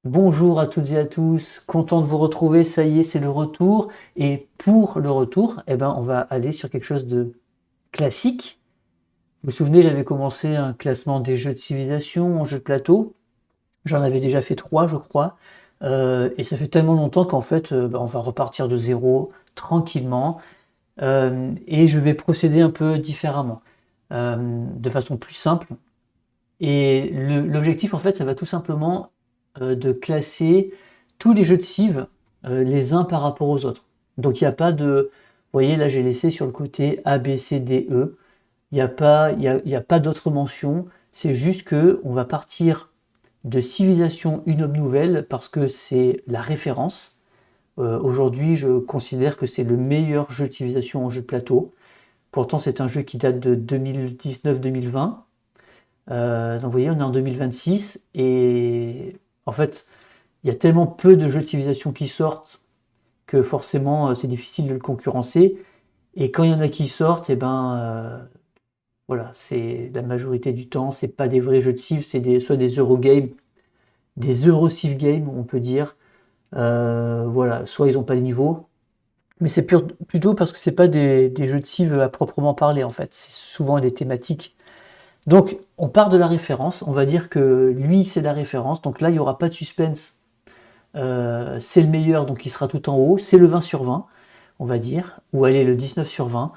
Bonjour à toutes et à tous, content de vous retrouver, ça y est, c'est le retour. Et pour le retour, on va aller sur quelque chose de classique. Vous vous souvenez, j'avais commencé un classement des jeux de civilisation en jeux de plateau. J'en avais déjà fait trois, je crois. Et ça fait tellement longtemps qu'en fait, on va repartir de zéro, tranquillement. Et je vais procéder un peu différemment, de façon plus simple. Et l'objectif, en fait, ça va tout simplement de classer tous les jeux de Civ les uns par rapport aux autres. Donc il n'y a pas de... Vous voyez, là j'ai laissé sur le côté A, B, C, D, E. Il y a pas d'autres mentions. C'est juste que on va partir de Civilisation une Homme Nouvelle parce que c'est la référence. Aujourd'hui, je considère que c'est le meilleur jeu de civilisation en jeu de plateau. Pourtant, c'est un jeu qui date de 2019-2020. Donc vous voyez, on est en 2026 et en fait, il y a tellement peu de jeux de civilisation qui sortent que forcément c'est difficile de le concurrencer. Et quand il y en a qui sortent, voilà, c'est la majorité du temps, c'est pas des vrais jeux de civ, c'est soit des Eurogames, des Euro-civ games, on peut dire. Voilà, soit ils ont pas le niveau, mais c'est plutôt parce que c'est pas des jeux de civ à proprement parler en fait. C'est souvent des thématiques. Donc, on part de la référence, on va dire que lui, c'est la référence, donc là, il n'y aura pas de suspense. C'est le meilleur, donc il sera tout en haut, c'est le 20 sur 20, on va dire, ou allez, le 19 sur 20.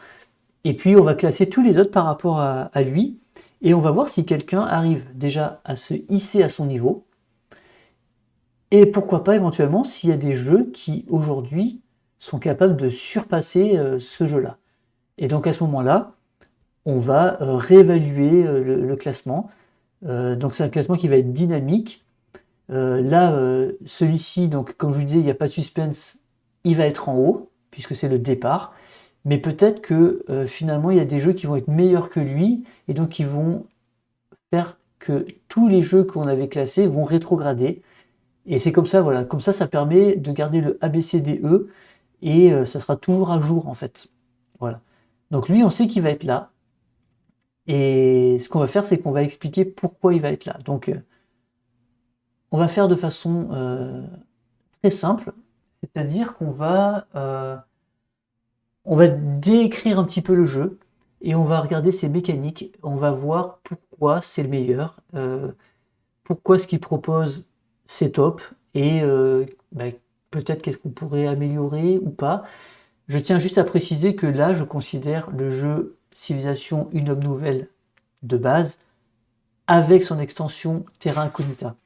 Et puis, on va classer tous les autres par rapport à lui, et on va voir si quelqu'un arrive déjà à se hisser à son niveau, et pourquoi pas éventuellement s'il y a des jeux qui, aujourd'hui, sont capables de surpasser ce jeu-là. Et donc, à ce moment-là, on va réévaluer le classement. Donc c'est un classement qui va être dynamique. Là, celui-ci, donc comme je vous disais, il n'y a pas de suspense, il va être en haut, puisque c'est le départ. Mais peut-être que finalement, il y a des jeux qui vont être meilleurs que lui, et donc ils vont faire que tous les jeux qu'on avait classés vont rétrograder. Et c'est comme ça, voilà, comme ça permet de garder le ABCDE, et ça sera toujours à jour en fait. Voilà. Donc lui, on sait qu'il va être là. Et ce qu'on va faire, c'est qu'on va expliquer pourquoi il va être là. Donc, on va faire de façon très simple, c'est-à-dire on va décrire un petit peu le jeu et on va regarder ses mécaniques. On va voir pourquoi c'est le meilleur, pourquoi ce qu'il propose c'est top et peut-être qu'est-ce qu'on pourrait améliorer ou pas. Je tiens juste à préciser que là, je considère le jeu Civilisation une Homme Nouvelle de base avec son extension Terra Incognita.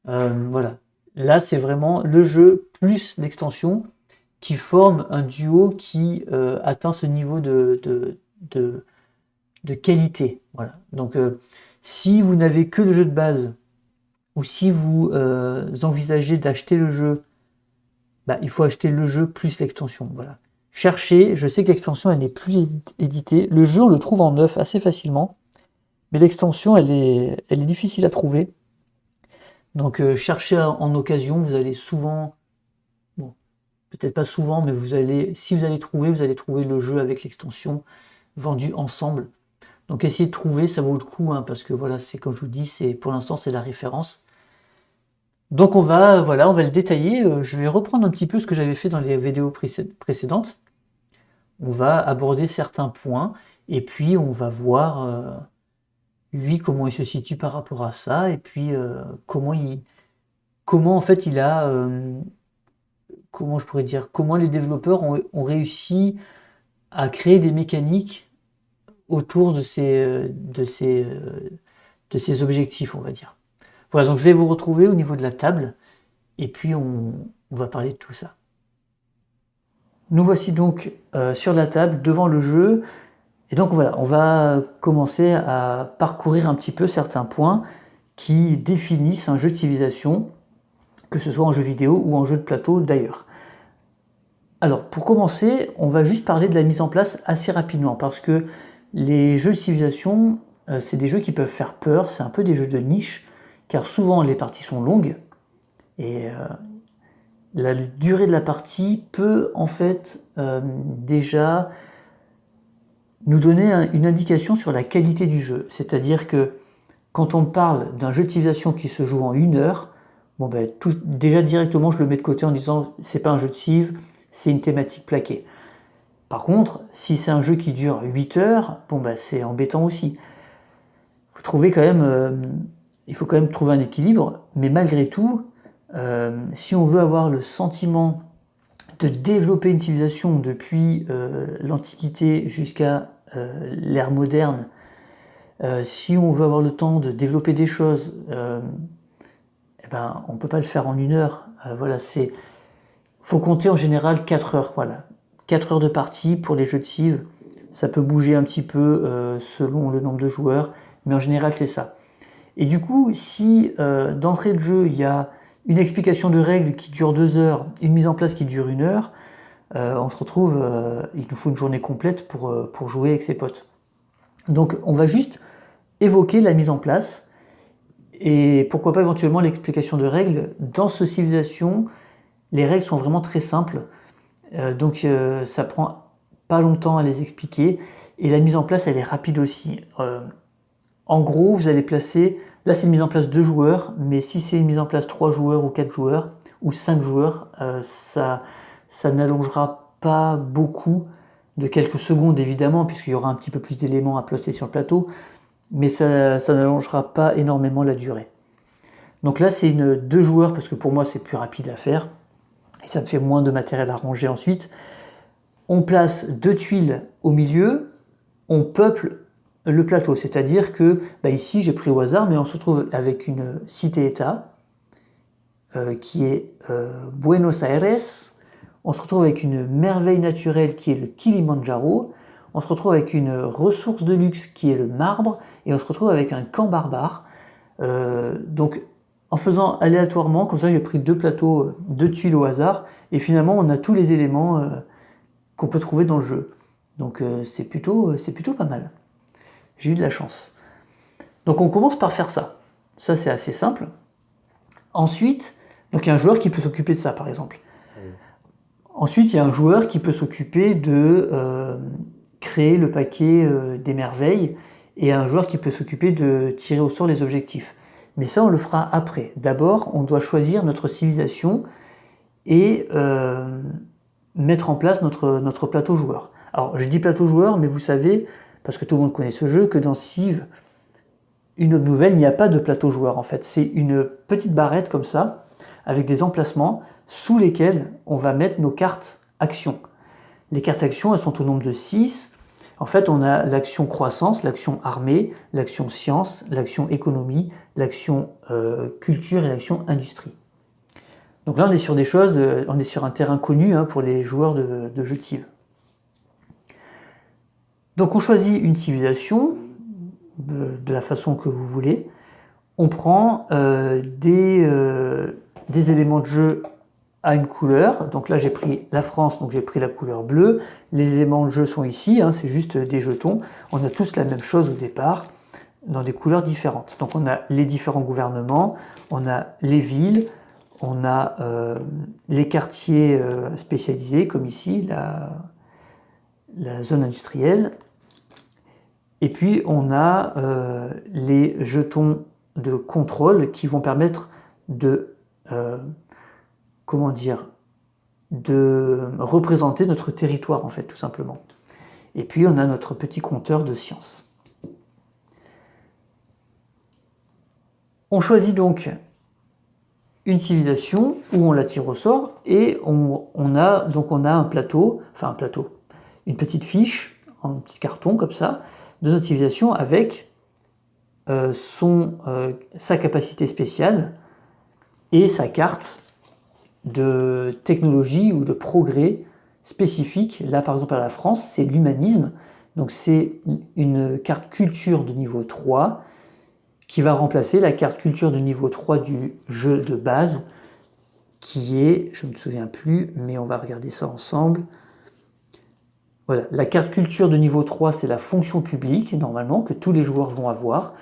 Voilà. Là, c'est vraiment le jeu plus l'extension qui forme un duo qui atteint ce niveau de, de qualité. Voilà. Donc, si vous n'avez que le jeu de base, ou si vous envisagez d'acheter le jeu, il faut acheter le jeu plus l'extension. Voilà. Cherchez, je sais que l'extension, elle n'est plus éditée. Le jeu, on le trouve en neuf assez facilement, mais l'extension, elle est difficile à trouver. Donc cherchez en occasion, vous allez souvent, bon, peut-être pas souvent, mais si vous allez trouver le jeu avec l'extension vendu ensemble. Donc essayez de trouver, ça vaut le coup, hein, parce que voilà, c'est comme je vous dis, pour l'instant c'est la référence. Donc on va le détailler. Je vais reprendre un petit peu ce que j'avais fait dans les vidéos précédentes. On va aborder certains points et puis on va voir lui comment il se situe par rapport à ça et puis comment en fait il a comment je pourrais dire, comment les développeurs ont réussi à créer des mécaniques autour de ces objectifs, on va dire. Voilà, donc je vais vous retrouver au niveau de la table, et puis on va parler de tout ça. Nous voici donc sur la table, devant le jeu, et donc voilà, on va commencer à parcourir un petit peu certains points qui définissent un jeu de civilisation, que ce soit en jeu vidéo ou en jeu de plateau d'ailleurs. Alors, pour commencer, on va juste parler de la mise en place assez rapidement, parce que les jeux de civilisation, c'est des jeux qui peuvent faire peur, c'est un peu des jeux de niche, car souvent les parties sont longues, et la durée de la partie peut en fait déjà nous donner une indication sur la qualité du jeu. C'est-à-dire que quand on parle d'un jeu de civilisation qui se joue en 1 heure, Bon ben, déjà directement, je le mets de côté en disant c'est pas un jeu de cive, c'est une thématique plaquée. Par contre, si c'est un jeu qui dure 8 heures, bon ben, c'est embêtant aussi. Il faut quand même trouver un équilibre, mais malgré tout, si on veut avoir le sentiment de développer une civilisation depuis l'Antiquité jusqu'à l'ère moderne, si on veut avoir le temps de développer des choses, eh ben, on ne peut pas le faire en 1 heure. Voilà, faut compter en général 4 heures. Voilà. 4 heures de partie pour les jeux de civ. Ça peut bouger un petit peu selon le nombre de joueurs, mais en général c'est ça. Et du coup, si d'entrée de jeu, il y a une explication de règles qui dure 2 heures, une mise en place qui dure 1 heure, on se retrouve, il nous faut une journée complète pour jouer avec ses potes. Donc on va juste évoquer la mise en place, et pourquoi pas éventuellement l'explication de règles. Dans ce civilisation, les règles sont vraiment très simples, donc ça prend pas longtemps à les expliquer, et la mise en place elle est rapide aussi. En gros, vous allez placer, là c'est une mise en place 2 joueurs, mais si c'est une mise en place 3 joueurs ou 4 joueurs, ou 5 joueurs, ça n'allongera pas beaucoup, de quelques secondes évidemment, puisqu'il y aura un petit peu plus d'éléments à placer sur le plateau, mais ça n'allongera pas énormément la durée. Donc là c'est 2 joueurs, parce que pour moi c'est plus rapide à faire, et ça me fait moins de matériel à ranger ensuite. On place 2 tuiles au milieu, on peuple le plateau, c'est-à-dire que ici j'ai pris au hasard, mais on se retrouve avec une cité-état qui est Buenos Aires, on se retrouve avec une merveille naturelle qui est le Kilimandjaro, on se retrouve avec une ressource de luxe qui est le marbre, et on se retrouve avec un camp barbare. Donc en faisant aléatoirement, comme ça j'ai pris 2 plateaux, 2 tuiles au hasard, et finalement on a tous les éléments qu'on peut trouver dans le jeu. Donc c'est plutôt pas mal. J'ai eu de la chance. Donc on commence par faire ça. Ça c'est assez simple. Ensuite, donc il y a un joueur qui peut s'occuper de ça par exemple. Ensuite, il y a un joueur qui peut s'occuper de créer le paquet des merveilles, et un joueur qui peut s'occuper de tirer au sort les objectifs. Mais ça, on le fera après. D'abord, on doit choisir notre civilisation et mettre en place notre plateau joueur. Alors, je dis plateau joueur, mais vous savez, parce que tout le monde connaît ce jeu, que dans Civ, une autre nouvelle, il n'y a pas de plateau joueur en fait. C'est une petite barrette comme ça, avec des emplacements sous lesquels on va mettre nos cartes actions. Les cartes actions, elles sont au nombre de 6. En fait, on a l'action croissance, l'action armée, l'action science, l'action économie, l'action culture et l'action industrie. Donc là, on est sur des choses, on est sur un terrain connu pour les joueurs de jeux de Civ. Donc on choisit une civilisation de la façon que vous voulez. On prend des éléments de jeu à une couleur. Donc là j'ai pris la France, donc j'ai pris la couleur bleue. Les éléments de jeu sont ici, c'est juste des jetons. On a tous la même chose au départ, dans des couleurs différentes. Donc on a les différents gouvernements, on a les villes, on a les quartiers spécialisés, comme ici, la zone industrielle. Et puis on a les jetons de contrôle qui vont permettre de représenter notre territoire en fait, tout simplement. Et puis on a notre petit compteur de science. On choisit donc une civilisation où on la tire au sort, et on a un plateau, une petite fiche, un petit carton comme ça, de notre civilisation avec sa capacité spéciale et sa carte de technologie ou de progrès spécifique. Là, par exemple, à la France, c'est l'humanisme. Donc, c'est une carte culture de niveau 3 qui va remplacer la carte culture de niveau 3 du jeu de base, qui est, je ne me souviens plus, mais on va regarder ça ensemble. Voilà, la carte culture de niveau 3, c'est la fonction publique, normalement, que tous les joueurs vont avoir.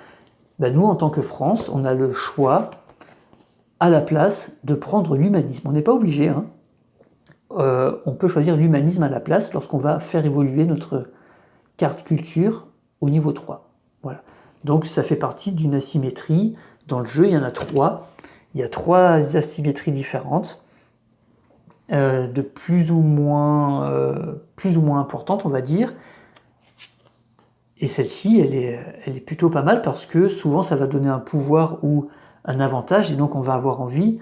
Nous, en tant que France, on a le choix, à la place, de prendre l'humanisme. On n'est pas obligé, on peut choisir l'humanisme à la place lorsqu'on va faire évoluer notre carte culture au niveau 3. Voilà. Donc ça fait partie d'une asymétrie. Dans le jeu, il y en a 3. il y a 3 asymétries différentes, de plus ou moins importantes, on va dire. Et celle-ci, elle est plutôt pas mal parce que souvent ça va donner un pouvoir ou un avantage, et donc on va avoir envie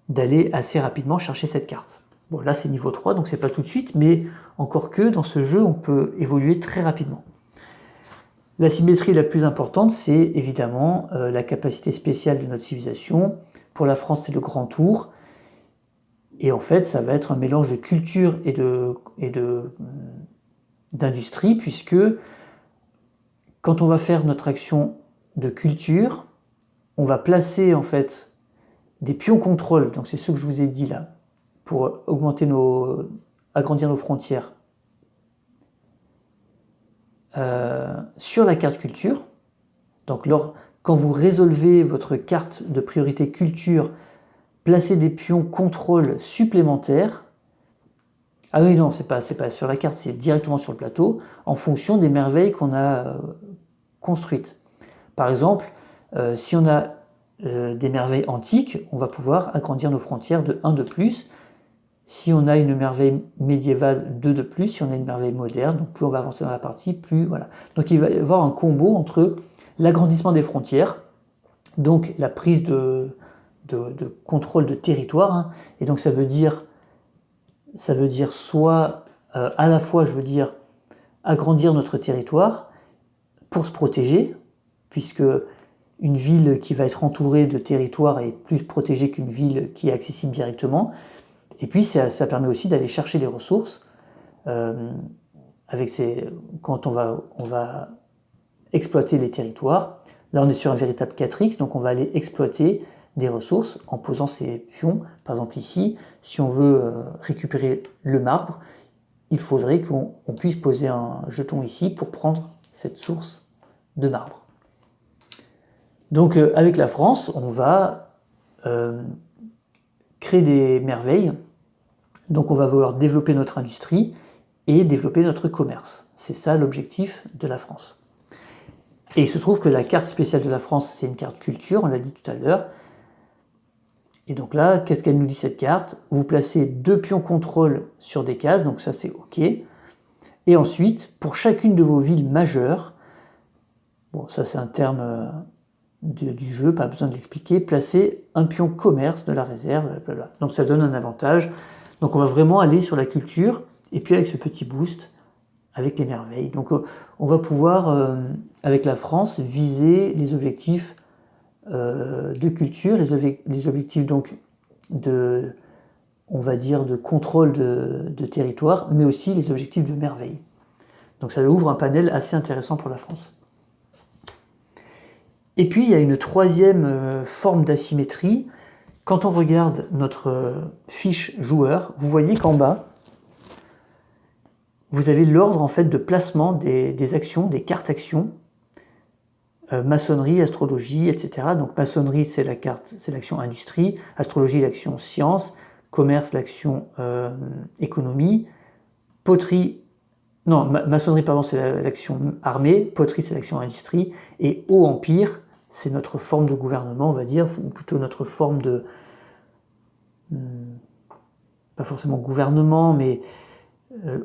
d'aller assez rapidement chercher cette carte. Bon, là c'est niveau 3, donc c'est pas tout de suite, mais encore que dans ce jeu, on peut évoluer très rapidement. La symétrie la plus importante, c'est évidemment la capacité spéciale de notre civilisation. Pour la France, c'est le grand tour. Et en fait, ça va être un mélange de culture et d'industrie, puisque quand on va faire notre action de culture, on va placer en fait des pions contrôle, donc c'est ce que je vous ai dit là, pour agrandir nos frontières, sur la carte culture. Donc quand vous résolvez votre carte de priorité culture, placez des pions contrôle supplémentaires. Ah oui, non, c'est pas sur la carte, c'est directement sur le plateau, en fonction des merveilles qu'on a construites. Par exemple, si on a des merveilles antiques, on va pouvoir agrandir nos frontières de 1 de plus. Si on a une merveille médiévale, 2 de plus. Si on a une merveille moderne, donc plus on va avancer dans la partie, plus voilà. Donc il va y avoir un combo entre l'agrandissement des frontières, donc la prise de contrôle de territoire, hein, et donc ça veut dire soit à la fois, je veux dire, agrandir notre territoire pour se protéger, puisque une ville qui va être entourée de territoire est plus protégée qu'une ville qui est accessible directement. Et puis ça permet aussi d'aller chercher des ressources. Quand on va exploiter les territoires, là on est sur un véritable 4X, donc on va aller exploiter des ressources en posant ces pions. Par exemple ici, si on veut récupérer le marbre, il faudrait qu'on puisse poser un jeton ici pour prendre cette source de marbre. Donc avec la France, on va créer des merveilles. Donc on va vouloir développer notre industrie et développer notre commerce. C'est ça l'objectif de la France. Et il se trouve que la carte spéciale de la France, c'est une carte culture, on l'a dit tout à l'heure. Et donc là, qu'est-ce qu'elle nous dit cette carte? Vous placez 2 pions contrôle sur des cases, donc ça c'est OK. Et ensuite, pour chacune de vos villes majeures, bon ça c'est un terme du jeu, pas besoin de l'expliquer, placez un pion commerce de la réserve, blablabla. Donc ça donne un avantage. Donc on va vraiment aller sur la culture, et puis avec ce petit boost, avec les merveilles. Donc on va pouvoir, avec la France, viser les objectifs de culture, les objectifs donc on va dire, de contrôle de territoire, mais aussi les objectifs de merveille. Donc ça ouvre un panel assez intéressant pour la France. Et puis il y a une troisième forme d'asymétrie. Quand on regarde notre fiche joueur, vous voyez qu'en bas, vous avez l'ordre en fait de placement des actions, des cartes actions, maçonnerie, astrologie, etc. Donc maçonnerie, c'est l'action industrie, astrologie, l'action science, commerce, l'action économie, poterie, non, maçonnerie, pardon, c'est l'action armée, poterie, c'est l'action industrie, et haut empire, c'est notre forme de gouvernement, on va dire, ou plutôt notre forme de... pas forcément gouvernement, mais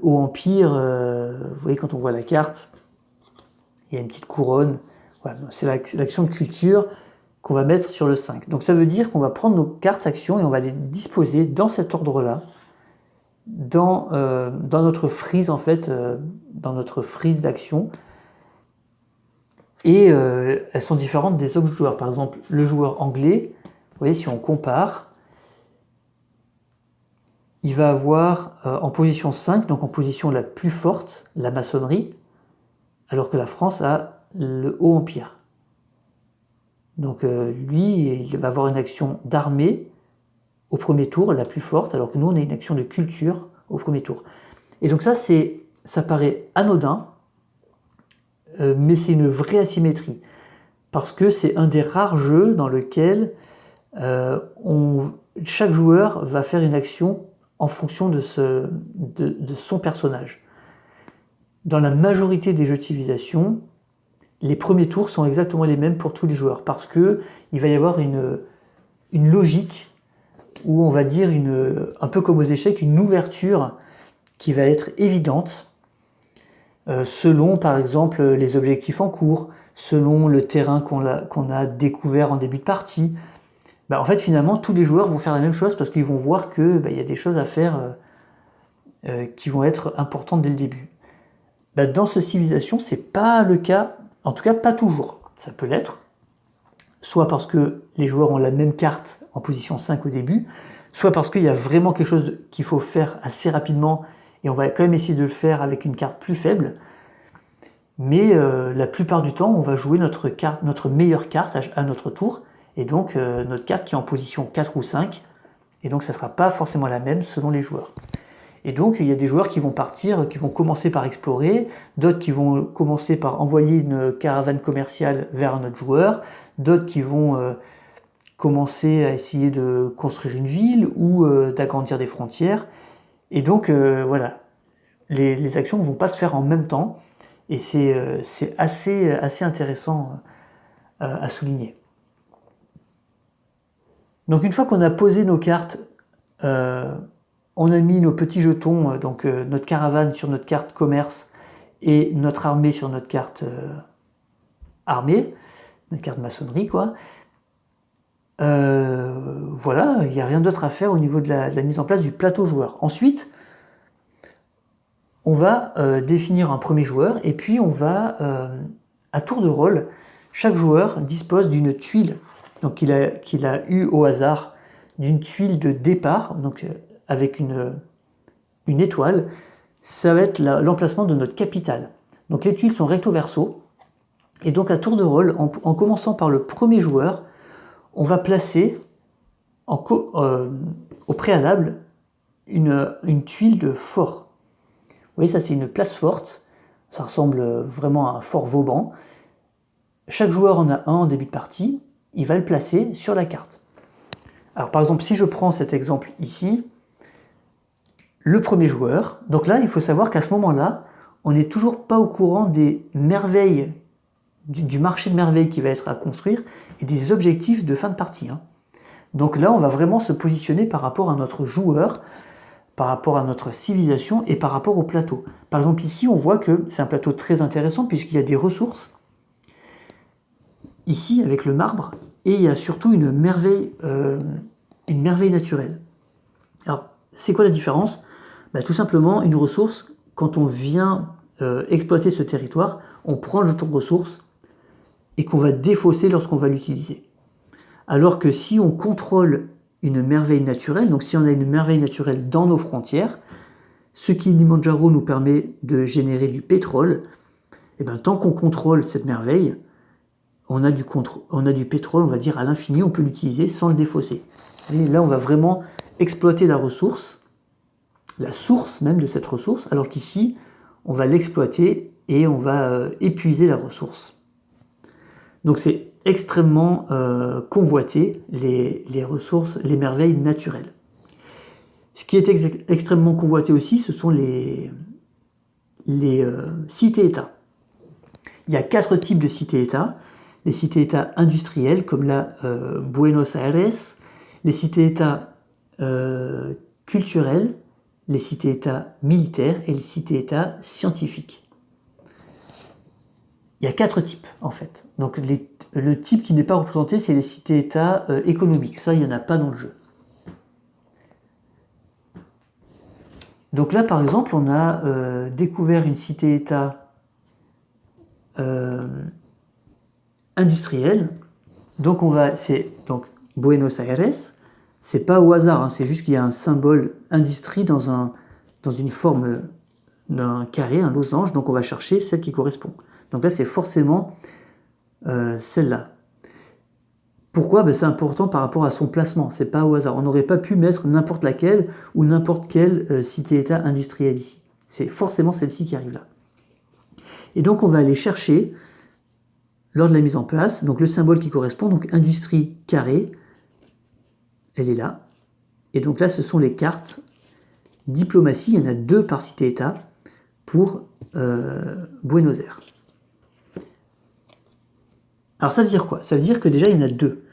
haut empire, vous voyez, quand on voit la carte, il y a une petite couronne. Voilà, c'est l'action de culture qu'on va mettre sur le 5. Donc ça veut dire qu'on va prendre nos cartes actions et on va les disposer dans cet ordre-là, dans notre frise en fait, dans notre frise d'action. Et elles sont différentes des autres joueurs. Par exemple, le joueur anglais, vous voyez, si on compare, il va avoir en position 5, donc en position la plus forte, la maçonnerie, alors que la France a le haut empire. Donc lui, il va avoir une action d'armée au premier tour, la plus forte, alors que nous, on a une action de culture au premier tour. Et donc ça paraît anodin, mais c'est une vraie asymétrie. Parce que c'est un des rares jeux dans lequel chaque joueur va faire une action en fonction de son personnage. Dans la majorité des jeux de civilisation, les premiers tours sont exactement les mêmes pour tous les joueurs, parce que il va y avoir une logique, ou on va dire un peu comme aux échecs, une ouverture qui va être évidente, selon par exemple les objectifs en cours, selon le terrain qu'on a découvert en début de partie. Bah, en fait, finalement, tous les joueurs vont faire la même chose parce qu'ils vont voir que y a des choses à faire qui vont être importantes dès le début. Bah, dans ce Civilization, c'est pas le cas, en tout cas pas toujours. Ça peut l'être, soit parce que les joueurs ont la même carte en position 5 au début, soit parce qu'il y a vraiment quelque chose qu'il faut faire assez rapidement et on va quand même essayer de le faire avec une carte plus faible. Mais la plupart du temps, on va jouer notre meilleure carte à notre tour, et donc notre carte qui est en position 4 ou 5, et donc ça ne sera pas forcément la même selon les joueurs. Et donc il y a des joueurs qui vont partir, qui vont commencer par explorer, d'autres qui vont commencer par envoyer une caravane commerciale vers un autre joueur, d'autres qui vont commencer à essayer de construire une ville ou d'agrandir des frontières. Et donc voilà, les actions ne vont pas se faire en même temps, et c'est assez intéressant à souligner. Donc une fois qu'on a posé nos cartes, on a mis nos petits jetons, donc notre caravane sur notre carte commerce et notre armée sur notre carte armée, notre carte maçonnerie quoi. Voilà, il n'y a rien d'autre à faire au niveau de la mise en place du plateau joueur. Ensuite, on va définir un premier joueur et puis on va, à tour de rôle, chaque joueur dispose d'une tuile donc qu'il a eu au hasard, d'une tuile de départ, donc avec une étoile. Ça va être l'emplacement de notre capitale. Donc les tuiles sont recto verso, et donc à tour de rôle, en commençant par le premier joueur, on va placer au préalable une tuile de fort. Vous voyez, ça c'est une place forte, ça ressemble vraiment à un fort Vauban. Chaque joueur en a un en début de partie, il va le placer sur la carte. Alors par exemple, si je prends cet exemple ici, le premier joueur, donc là il faut savoir qu'à ce moment-là, on n'est toujours pas au courant des merveilles, du marché de merveilles qui va être à construire et des objectifs de fin de partie. Donc là on va vraiment se positionner par rapport à notre joueur, par rapport à notre civilisation et par rapport au plateau. Par exemple ici on voit que c'est un plateau très intéressant puisqu'il y a des ressources, ici avec le marbre, et il y a surtout une merveille naturelle. Alors c'est quoi la différence? Tout simplement une ressource, quand on vient exploiter ce territoire, on prend le jeton de ressource et qu'on va défausser lorsqu'on va l'utiliser. Alors que si on contrôle une merveille naturelle, donc si on a une merveille naturelle dans nos frontières, ce qui Kilimanjaro nous permet de générer du pétrole, et tant qu'on contrôle cette merveille, on a du pétrole, on va dire à l'infini, on peut l'utiliser sans le défausser. Et là, on va vraiment exploiter la ressource, la source même de cette ressource, alors qu'ici, on va l'exploiter et on va épuiser la ressource. Donc c'est extrêmement convoité, les ressources, les merveilles naturelles. Ce qui est extrêmement convoité aussi, ce sont les cités-États. Il y a 4 types de cités-États. Les cités-États industrielles, comme là Buenos Aires, les cités-États culturelles, les cités-États militaires et les cités-États scientifiques. Il y a 4 types en fait. Donc le type qui n'est pas représenté, c'est les cités-États économiques. Ça, il n'y en a pas dans le jeu. Donc là, par exemple, on a découvert une cité-État industrielle. Donc c'est Buenos Aires. C'est pas au hasard, c'est juste qu'il y a un symbole industrie dans une forme d'un carré, un losange. Donc on va chercher celle qui correspond. Donc là, c'est forcément celle-là. Pourquoi? C'est important par rapport à son placement, c'est pas au hasard. On n'aurait pas pu mettre n'importe laquelle ou n'importe quelle cité-État industrielle ici. C'est forcément celle-ci qui arrive là. Et donc on va aller chercher, lors de la mise en place, donc le symbole qui correspond, donc industrie carré, elle est là. Et donc là, ce sont les cartes diplomatie, il y en a 2 par cité-État pour Buenos Aires. Alors ça veut dire quoi? Ça veut dire que déjà il y en a 2.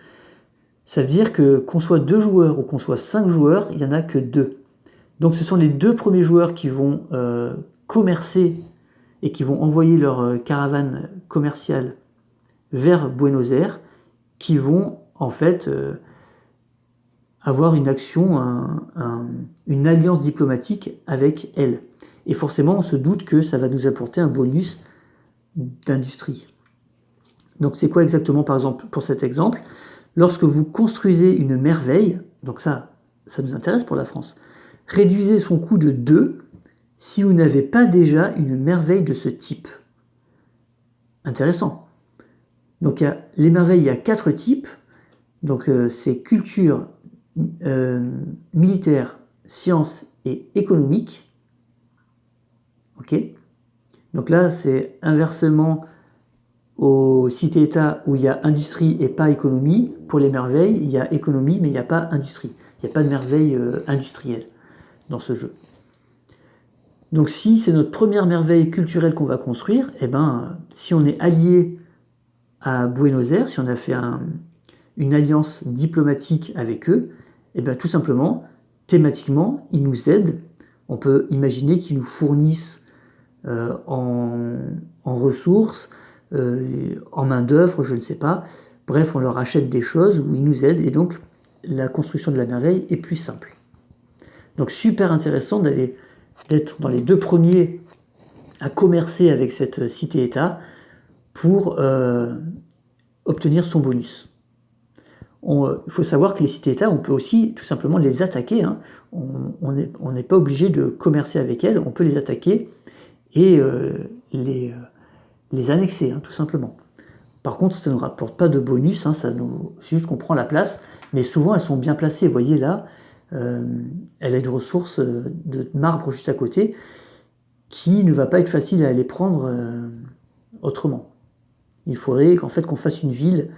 Ça veut dire que qu'on soit 2 joueurs ou qu'on soit 5 joueurs, il n'y en a que 2. Donc ce sont les 2 premiers joueurs qui vont commercer et qui vont envoyer leur caravane commerciale vers Buenos Aires, qui vont en fait avoir une action, une alliance diplomatique avec elle. Et forcément, on se doute que ça va nous apporter un bonus d'industrie. Donc c'est quoi exactement, par exemple, pour cet exemple? Lorsque vous construisez une merveille, donc ça nous intéresse pour la France, réduisez son coût de 2 si vous n'avez pas déjà une merveille de ce type. Intéressant. Donc les merveilles, il y a 4 types. Donc c'est culture, militaire, sciences et économique. Ok. Donc là, c'est inversement aux cités-États où il y a industrie et pas économie. Pour les merveilles, il y a économie, mais il n'y a pas industrie. Il n'y a pas de merveille industrielle dans ce jeu. Donc si c'est notre première merveille culturelle qu'on va construire, eh ben, si on est allié à Buenos Aires, si on a fait une alliance diplomatique avec eux, eh ben, tout simplement, thématiquement, ils nous aident. On peut imaginer qu'ils nous fournissent en ressources, en main-d'œuvre, je ne sais pas. Bref, on leur achète des choses où ils nous aident et donc la construction de la merveille est plus simple. Donc super intéressant d'être dans les 2 premiers à commercer avec cette cité-État pour obtenir son bonus. Il faut savoir que les cités-États, on peut aussi tout simplement les attaquer. Hein. On n'est pas obligé de commercer avec elles, on peut les attaquer et les annexer, hein, tout simplement. Par contre, ça ne nous rapporte pas de bonus, hein, c'est juste qu'on prend la place, mais souvent elles sont bien placées. Vous voyez là, elle a une ressource de marbre juste à côté qui ne va pas être facile à aller prendre autrement. Il faudrait qu'en fait qu'on fasse une ville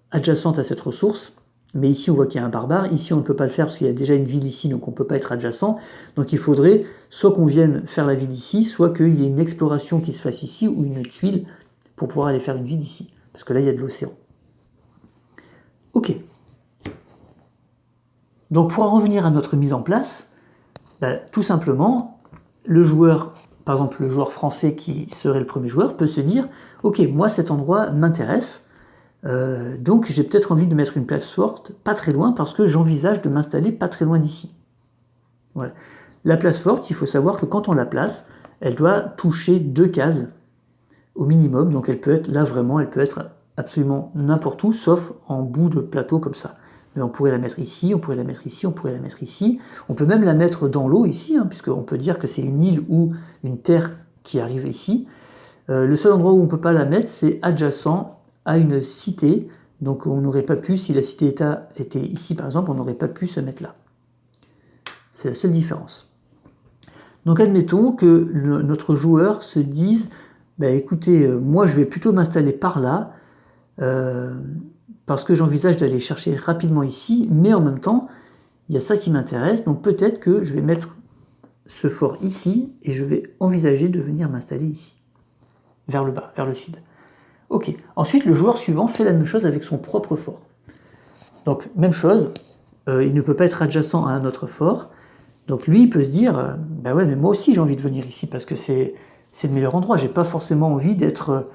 adjacente à cette ressource, mais ici on voit qu'il y a un barbare, ici on ne peut pas le faire parce qu'il y a déjà une ville ici, donc on ne peut pas être adjacent, donc il faudrait soit qu'on vienne faire la ville ici, soit qu'il y ait une exploration qui se fasse ici, ou une tuile pour pouvoir aller faire une ville ici, parce que là il y a de l'océan. Ok. Donc pour en revenir à notre mise en place, tout simplement, le joueur, par exemple le joueur français qui serait le premier joueur, peut se dire « Ok, moi cet endroit m'intéresse, donc j'ai peut-être envie de mettre une place forte pas très loin parce que j'envisage de m'installer pas très loin d'ici. » Voilà. La place forte, il faut savoir que quand on la place, elle doit toucher 2 cases au minimum, donc elle peut être là vraiment, elle peut être absolument n'importe où, sauf en bout de plateau comme ça. Mais on pourrait la mettre ici, on pourrait la mettre ici, on pourrait la mettre ici. On peut même la mettre dans l'eau ici, hein, puisqu'on peut dire que c'est une île ou une terre qui arrive ici. Le seul endroit où on ne peut pas la mettre, c'est adjacent à une cité. Donc on n'aurait pas pu, si la cité-État était ici par exemple, on n'aurait pas pu se mettre là. C'est la seule différence. Donc admettons que notre joueur se dise, écoutez, moi je vais plutôt m'installer par là, parce que j'envisage d'aller chercher rapidement ici, mais en même temps, il y a ça qui m'intéresse, donc peut-être que je vais mettre ce fort ici, et je vais envisager de venir m'installer ici, vers le bas, vers le sud. Ok, ensuite le joueur suivant fait la même chose avec son propre fort. Donc même chose, il ne peut pas être adjacent à un autre fort, donc lui il peut se dire, ouais mais moi aussi j'ai envie de venir ici, parce que c'est le meilleur endroit, j'ai pas forcément envie d'être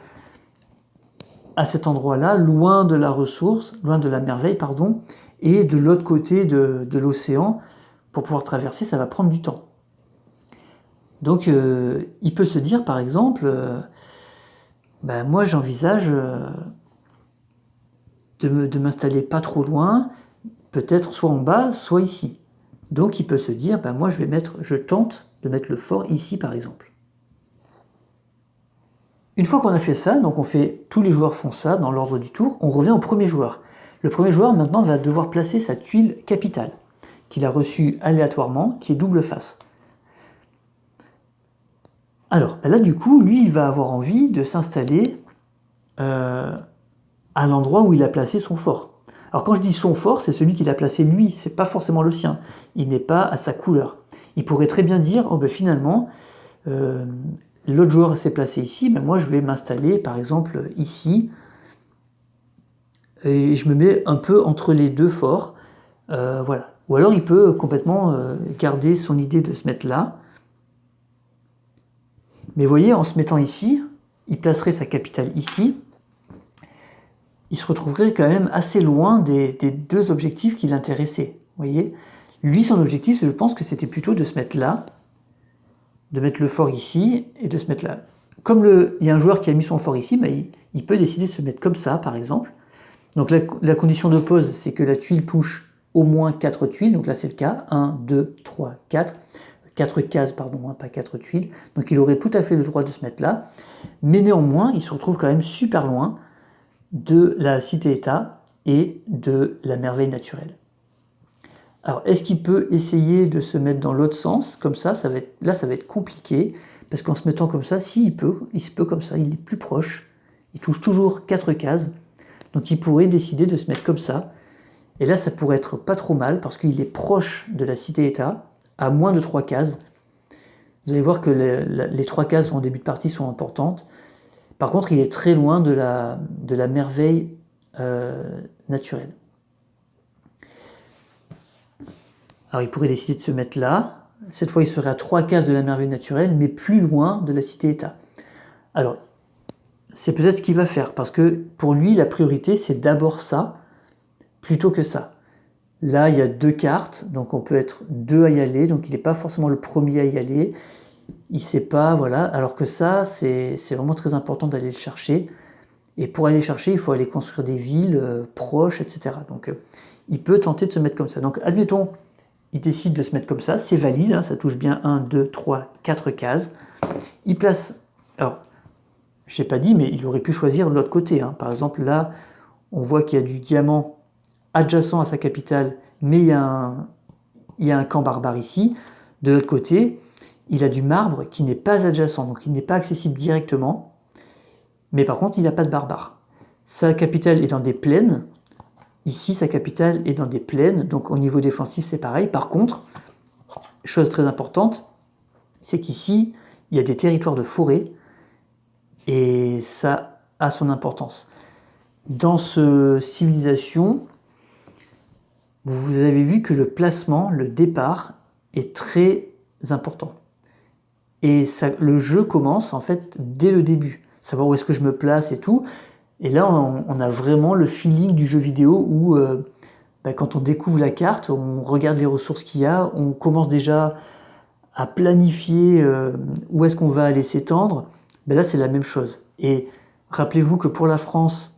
à cet endroit-là, loin de la ressource, loin de la merveille, pardon, et de l'autre côté de l'océan, pour pouvoir traverser, ça va prendre du temps. Donc il peut se dire par exemple, moi j'envisage de m'installer pas trop loin, peut-être soit en bas, soit ici. Donc il peut se dire, moi je tente de mettre le fort ici par exemple. Une fois qu'on a fait ça, donc tous les joueurs font ça dans l'ordre du tour, on revient au premier joueur. Le premier joueur maintenant va devoir placer sa tuile capitale, qu'il a reçue aléatoirement, qui est double face. Alors là du coup, lui il va avoir envie de s'installer à l'endroit où il a placé son fort. Alors quand je dis son fort, c'est celui qu'il a placé lui, c'est pas forcément le sien, il n'est pas à sa couleur. Il pourrait très bien dire, finalement, l'autre joueur s'est placé ici, moi je vais m'installer par exemple ici, et je me mets un peu entre les deux forts. Voilà. Ou alors il peut complètement garder son idée de se mettre là. Mais vous voyez, en se mettant ici, il placerait sa capitale ici. Il se retrouverait quand même assez loin des deux objectifs qui l'intéressaient. Vous voyez, lui, son objectif, je pense que c'était plutôt de se mettre là, de mettre le fort ici et de se mettre là. Comme il y a un joueur qui a mis son fort ici, il peut décider de se mettre comme ça, par exemple. Donc la condition de pause, c'est que la tuile touche au moins 4 tuiles. Donc là, c'est le cas. 1, 2, 3, 4. 4 cases, pardon, pas 4 tuiles. Donc il aurait tout à fait le droit de se mettre là. Mais néanmoins, il se retrouve quand même super loin de la cité-État et de la merveille naturelle. Alors, est-ce qu'il peut essayer de se mettre dans l'autre sens, comme ça, ça va être compliqué, parce qu'en se mettant comme ça, il se peut comme ça, il est plus proche, il touche toujours 4 cases, donc il pourrait décider de se mettre comme ça, et là, ça pourrait être pas trop mal, parce qu'il est proche de la cité-État, à moins de 3 cases. Vous allez voir que les 3 cases en début de partie sont importantes. Par contre, il est très loin de la merveille naturelle. Alors il pourrait décider de se mettre là. Cette fois, il serait à 3 cases de la merveille naturelle, mais plus loin de la cité-État. Alors, c'est peut-être ce qu'il va faire, parce que pour lui, la priorité, c'est d'abord ça, plutôt que ça. Là, il y a 2 cartes, donc on peut être 2 à y aller, donc il n'est pas forcément le premier à y aller. Il ne sait pas, voilà. Alors que ça, c'est vraiment très important d'aller le chercher. Et pour aller le chercher, il faut aller construire des villes proches, etc. Donc, il peut tenter de se mettre comme ça. Donc, admettons, il décide de se mettre comme ça, c'est valide, hein, ça touche bien 1, 2, 3, 4 cases. Il place, alors, je n'ai pas dit, mais il aurait pu choisir l'autre côté. Hein. Par exemple, là, on voit qu'il y a du diamant adjacent à sa capitale, mais il y a un camp barbare ici. De l'autre côté, il a du marbre qui n'est pas adjacent, donc il n'est pas accessible directement. Mais par contre, il n'a pas de barbare. Sa capitale est dans des plaines. Ici, sa capitale est dans des plaines, donc au niveau défensif, c'est pareil. Par contre, chose très importante, c'est qu'ici, il y a des territoires de forêt, et ça a son importance. Dans ce civilisation, vous avez vu que le placement, le départ, est très important. Et le jeu commence, en fait, dès le début. Savoir où est-ce que je me place et tout. Et là, on a vraiment le feeling du jeu vidéo où, quand on découvre la carte, on regarde les ressources qu'il y a, on commence déjà à planifier où est-ce qu'on va aller s'étendre. Là, c'est la même chose. Et rappelez-vous que pour la France,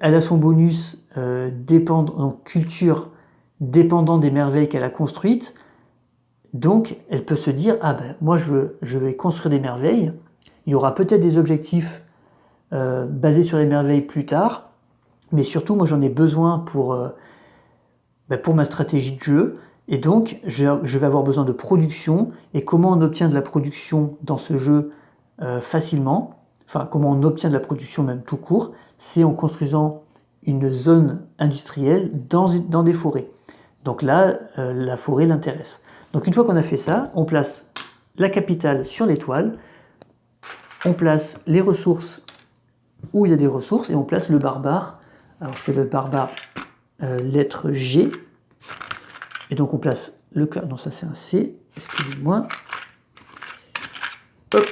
elle a son bonus donc culture dépendant des merveilles qu'elle a construites. Donc, elle peut se dire, moi, je vais construire des merveilles. Il y aura peut-être des objectifs basés sur les merveilles plus tard, mais surtout, moi, j'en ai besoin pour ma stratégie de jeu. Et donc, je vais avoir besoin de production. Et comment on obtient de la production dans ce jeu facilement, enfin, comment on obtient de la production même tout court, c'est en construisant une zone industrielle dans des forêts. Donc là, la forêt l'intéresse. Donc une fois qu'on a fait ça, on place la capitale sur l'étoile, on place les ressources où il y a des ressources, et on place le barbare. Alors c'est le barbare lettre G. Et donc on place le... Non, ça c'est un C, excusez-moi. Hop.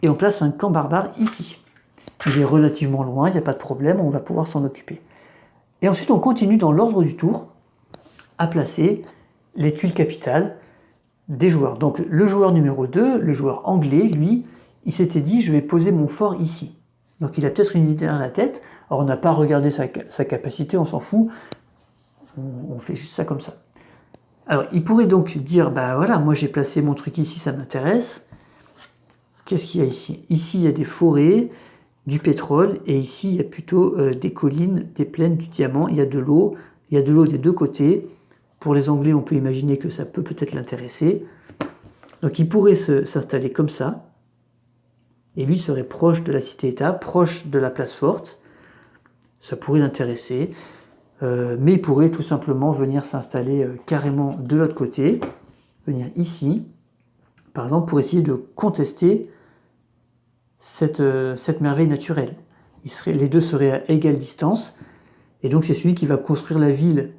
Et on place un camp barbare ici. Il est relativement loin, il n'y a pas de problème, on va pouvoir s'en occuper. Et ensuite on continue dans l'ordre du tour à placer les tuiles capitales des joueurs. Donc le joueur numéro 2, le joueur anglais, lui, il s'était dit je vais poser mon fort ici. Donc il a peut-être une idée dans la tête. Alors on n'a pas regardé sa capacité, on s'en fout. On fait juste ça comme ça. Alors il pourrait donc dire voilà, moi j'ai placé mon truc ici, ça m'intéresse. Qu'est-ce qu'il y a ici? Ici il y a des forêts, du pétrole, et ici il y a plutôt des collines, des plaines, du diamant, il y a de l'eau. Il y a de l'eau des deux côtés. Pour les Anglais, on peut imaginer que ça peut peut-être l'intéresser. Donc il pourrait s'installer comme ça. Et lui serait proche de la cité-État, proche de la place forte. Ça pourrait l'intéresser. Mais il pourrait tout simplement venir s'installer carrément de l'autre côté. Venir ici, par exemple, pour essayer de contester cette merveille naturelle. Les deux seraient à égale distance. Et donc c'est celui qui va construire la ville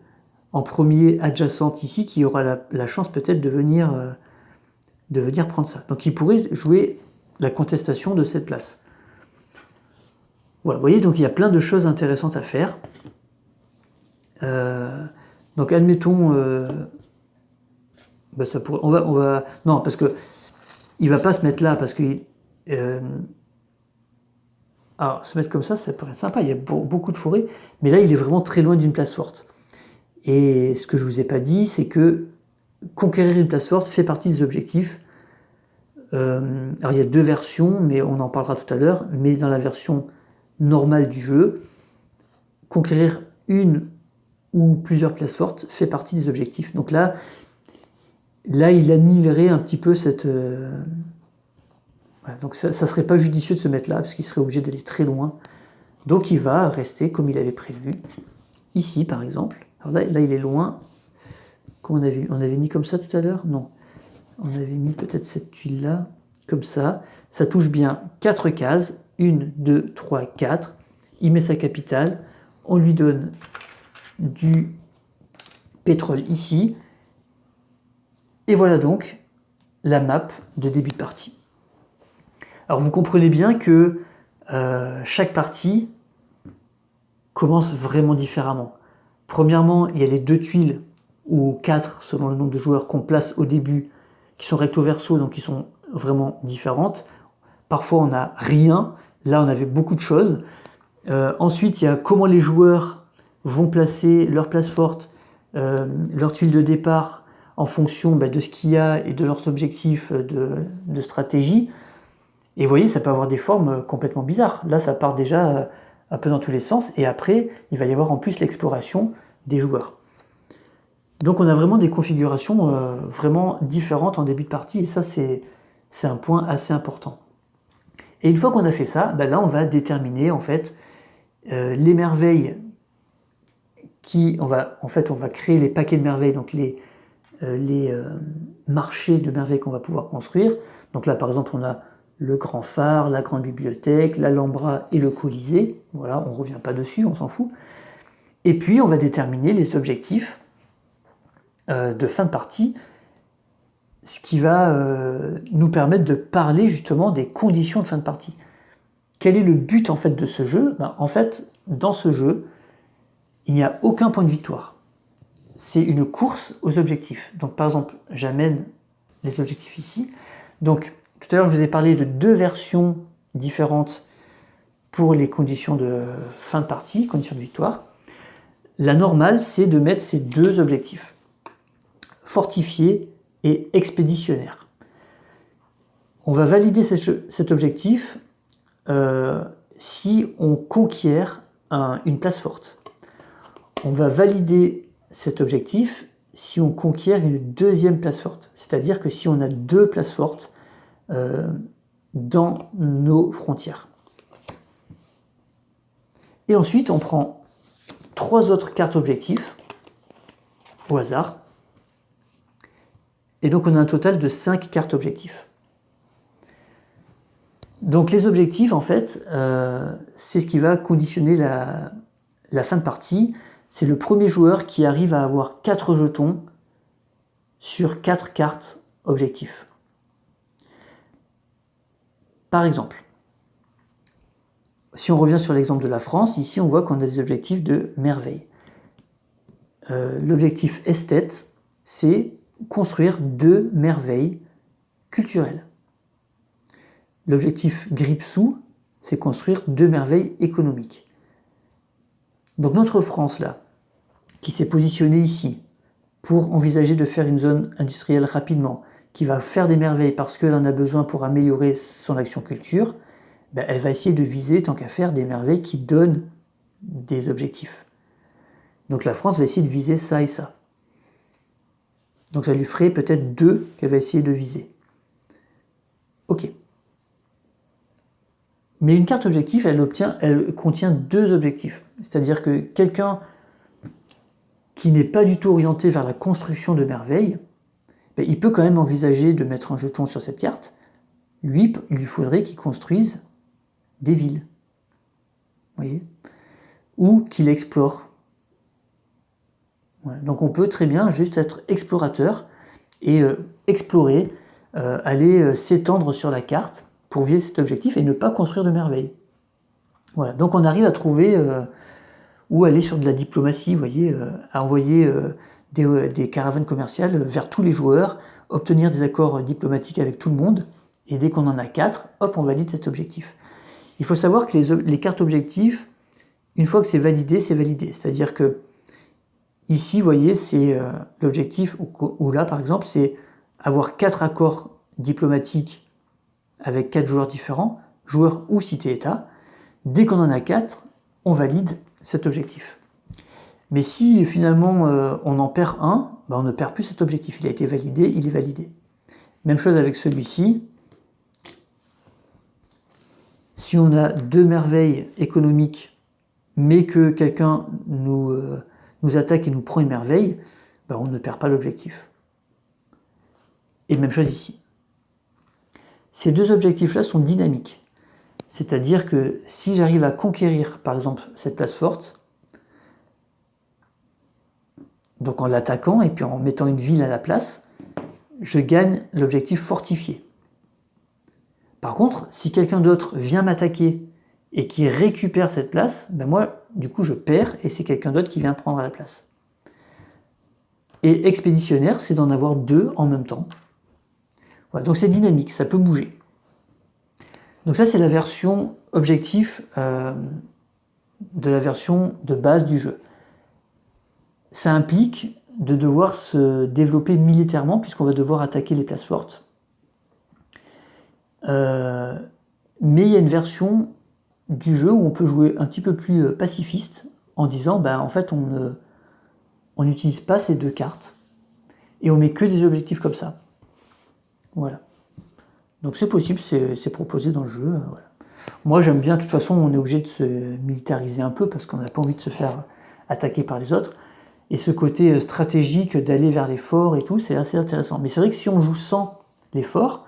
en premier adjacente ici qui aura la chance peut-être de venir prendre ça. Donc il pourrait jouer la contestation de cette place. Voilà, vous voyez, donc il y a plein de choses intéressantes à faire. Donc admettons, ça pourrait, on va, non, parce que il va pas se mettre là, parce que alors se mettre comme ça pourrait être sympa. Il y a beaucoup de forêts, mais là il est vraiment très loin d'une place forte. Et ce que je vous ai pas dit, c'est que conquérir une place forte fait partie des objectifs. Alors il y a 2 versions, mais on en parlera tout à l'heure. Mais dans la version normale du jeu, conquérir une ou plusieurs places fortes fait partie des objectifs. Donc là il annihilerait un petit peu cette... Voilà, donc ça serait pas judicieux de se mettre là, parce qu'il serait obligé d'aller très loin. Donc il va rester comme il avait prévu. Ici par exemple. Alors là il est loin. Comme on avait mis comme ça tout à l'heure? Non. On avait mis peut-être cette tuile là, comme ça. Ça touche bien 4 cases. 1, 2, 3, 4. Il met sa capitale. On lui donne du pétrole ici. Et voilà donc la map de début de partie. Alors vous comprenez bien que chaque partie commence vraiment différemment. Premièrement, il y a les 2 tuiles, ou 4 selon le nombre de joueurs qu'on place au début, qui sont recto verso, donc qui sont vraiment différentes. Parfois on n'a rien, là on avait beaucoup de choses. Ensuite il y a comment les joueurs vont placer leur place forte, leur tuile de départ, en fonction de ce qu'il y a et de leurs objectifs de stratégie. Et vous voyez, ça peut avoir des formes complètement bizarres. Là, ça part déjà un peu dans tous les sens. Et après, il va y avoir en plus l'exploration des joueurs. Donc on a vraiment des configurations vraiment différentes en début de partie. Et ça, c'est un point assez important. Et une fois qu'on a fait ça, là, on va déterminer en fait les merveilles on va créer les paquets de merveilles, donc les marchés de merveilles qu'on va pouvoir construire. Donc là, par exemple, on a le grand phare, la grande bibliothèque, l'Alhambra et le Colisée. Voilà, on ne revient pas dessus, on s'en fout. Et puis, on va déterminer les objectifs de fin de partie, ce qui va nous permettre de parler justement des conditions de fin de partie. Quel est le but en fait de ce jeu? En fait, dans ce jeu, il n'y a aucun point de victoire. C'est une course aux objectifs. Donc par exemple, j'amène les objectifs ici. Donc tout à l'heure, je vous ai parlé de 2 versions différentes pour les conditions de fin de partie, conditions de victoire. La normale, c'est de mettre ces 2 objectifs. Fortifié et expéditionnaire. On va valider cet objectif si on conquiert une place forte. On va valider cet objectif si on conquiert une 2e place forte. C'est-à-dire que si on a 2 places fortes dans nos frontières. Et ensuite, on prend 3 autres cartes objectifs au hasard. Et donc on a un total de 5 cartes objectifs. Donc les objectifs, en fait, c'est ce qui va conditionner la fin de partie. C'est le premier joueur qui arrive à avoir 4 jetons sur 4 cartes objectifs. Par exemple, si on revient sur l'exemple de la France, ici on voit qu'on a des objectifs de merveille. L'objectif esthète, c'est construire 2 merveilles culturelles. L'objectif grippe-sous, c'est construire 2 merveilles économiques. Donc notre France, là, qui s'est positionnée ici, pour envisager de faire une zone industrielle rapidement, qui va faire des merveilles parce qu'elle en a besoin pour améliorer son action culture, elle va essayer de viser, tant qu'à faire, des merveilles qui donnent des objectifs. Donc la France va essayer de viser ça et ça. Donc ça lui ferait peut-être 2 qu'elle va essayer de viser. Ok. Mais une carte objectif, elle contient 2 objectifs. C'est-à-dire que quelqu'un qui n'est pas du tout orienté vers la construction de merveilles, il peut quand même envisager de mettre un jeton sur cette carte. Lui, il lui faudrait qu'il construise des villes. Vous voyez? Ou qu'il explore Voilà. Donc on peut très bien juste être explorateur et explorer, aller s'étendre sur la carte pour viser cet objectif et ne pas construire de merveilles. Voilà, donc on arrive à trouver ou aller sur de la diplomatie, vous voyez, à envoyer des caravanes commerciales vers tous les joueurs, obtenir des accords diplomatiques avec tout le monde, et dès qu'on en a 4, hop, on valide cet objectif. Il faut savoir que les cartes objectifs, une fois que c'est validé, c'est validé. C'est-à-dire que ici, vous voyez, c'est l'objectif, ou là par exemple, c'est avoir 4 accords diplomatiques avec 4 joueurs différents, joueurs ou cité-État. Dès qu'on en a 4, on valide cet objectif. Mais si finalement on en perd un, ben on ne perd plus cet objectif. Il a été validé, il est validé. Même chose avec celui-ci. Si on a 2 merveilles économiques, mais que quelqu'un nous attaque et nous prend une merveille, ben on ne perd pas l'objectif. Et même chose ici. Ces 2 objectifs-là sont dynamiques. C'est-à-dire que si j'arrive à conquérir, par exemple, cette place forte, donc en l'attaquant et puis en mettant une ville à la place, je gagne l'objectif fortifié. Par contre, si quelqu'un d'autre vient m'attaquer et qui récupère cette place, ben moi, du coup, je perds et c'est quelqu'un d'autre qui vient prendre la place. Et expéditionnaire, c'est d'en avoir 2 en même temps. Voilà, donc c'est dynamique, ça peut bouger. Donc ça, c'est la version objectif de la version de base du jeu. Ça implique de devoir se développer militairement puisqu'on va devoir attaquer les places fortes. Mais il y a une version du jeu où on peut jouer un petit peu plus pacifiste en disant ben, en fait on n'utilise pas ces 2 cartes et on met que des objectifs comme ça. Voilà. Donc c'est possible, c'est proposé dans le jeu. Voilà. Moi j'aime bien, de toute façon on est obligé de se militariser un peu parce qu'on n'a pas envie de se faire attaquer par les autres. Et ce côté stratégique d'aller vers les forts et tout, c'est assez intéressant. Mais c'est vrai que si on joue sans les forts,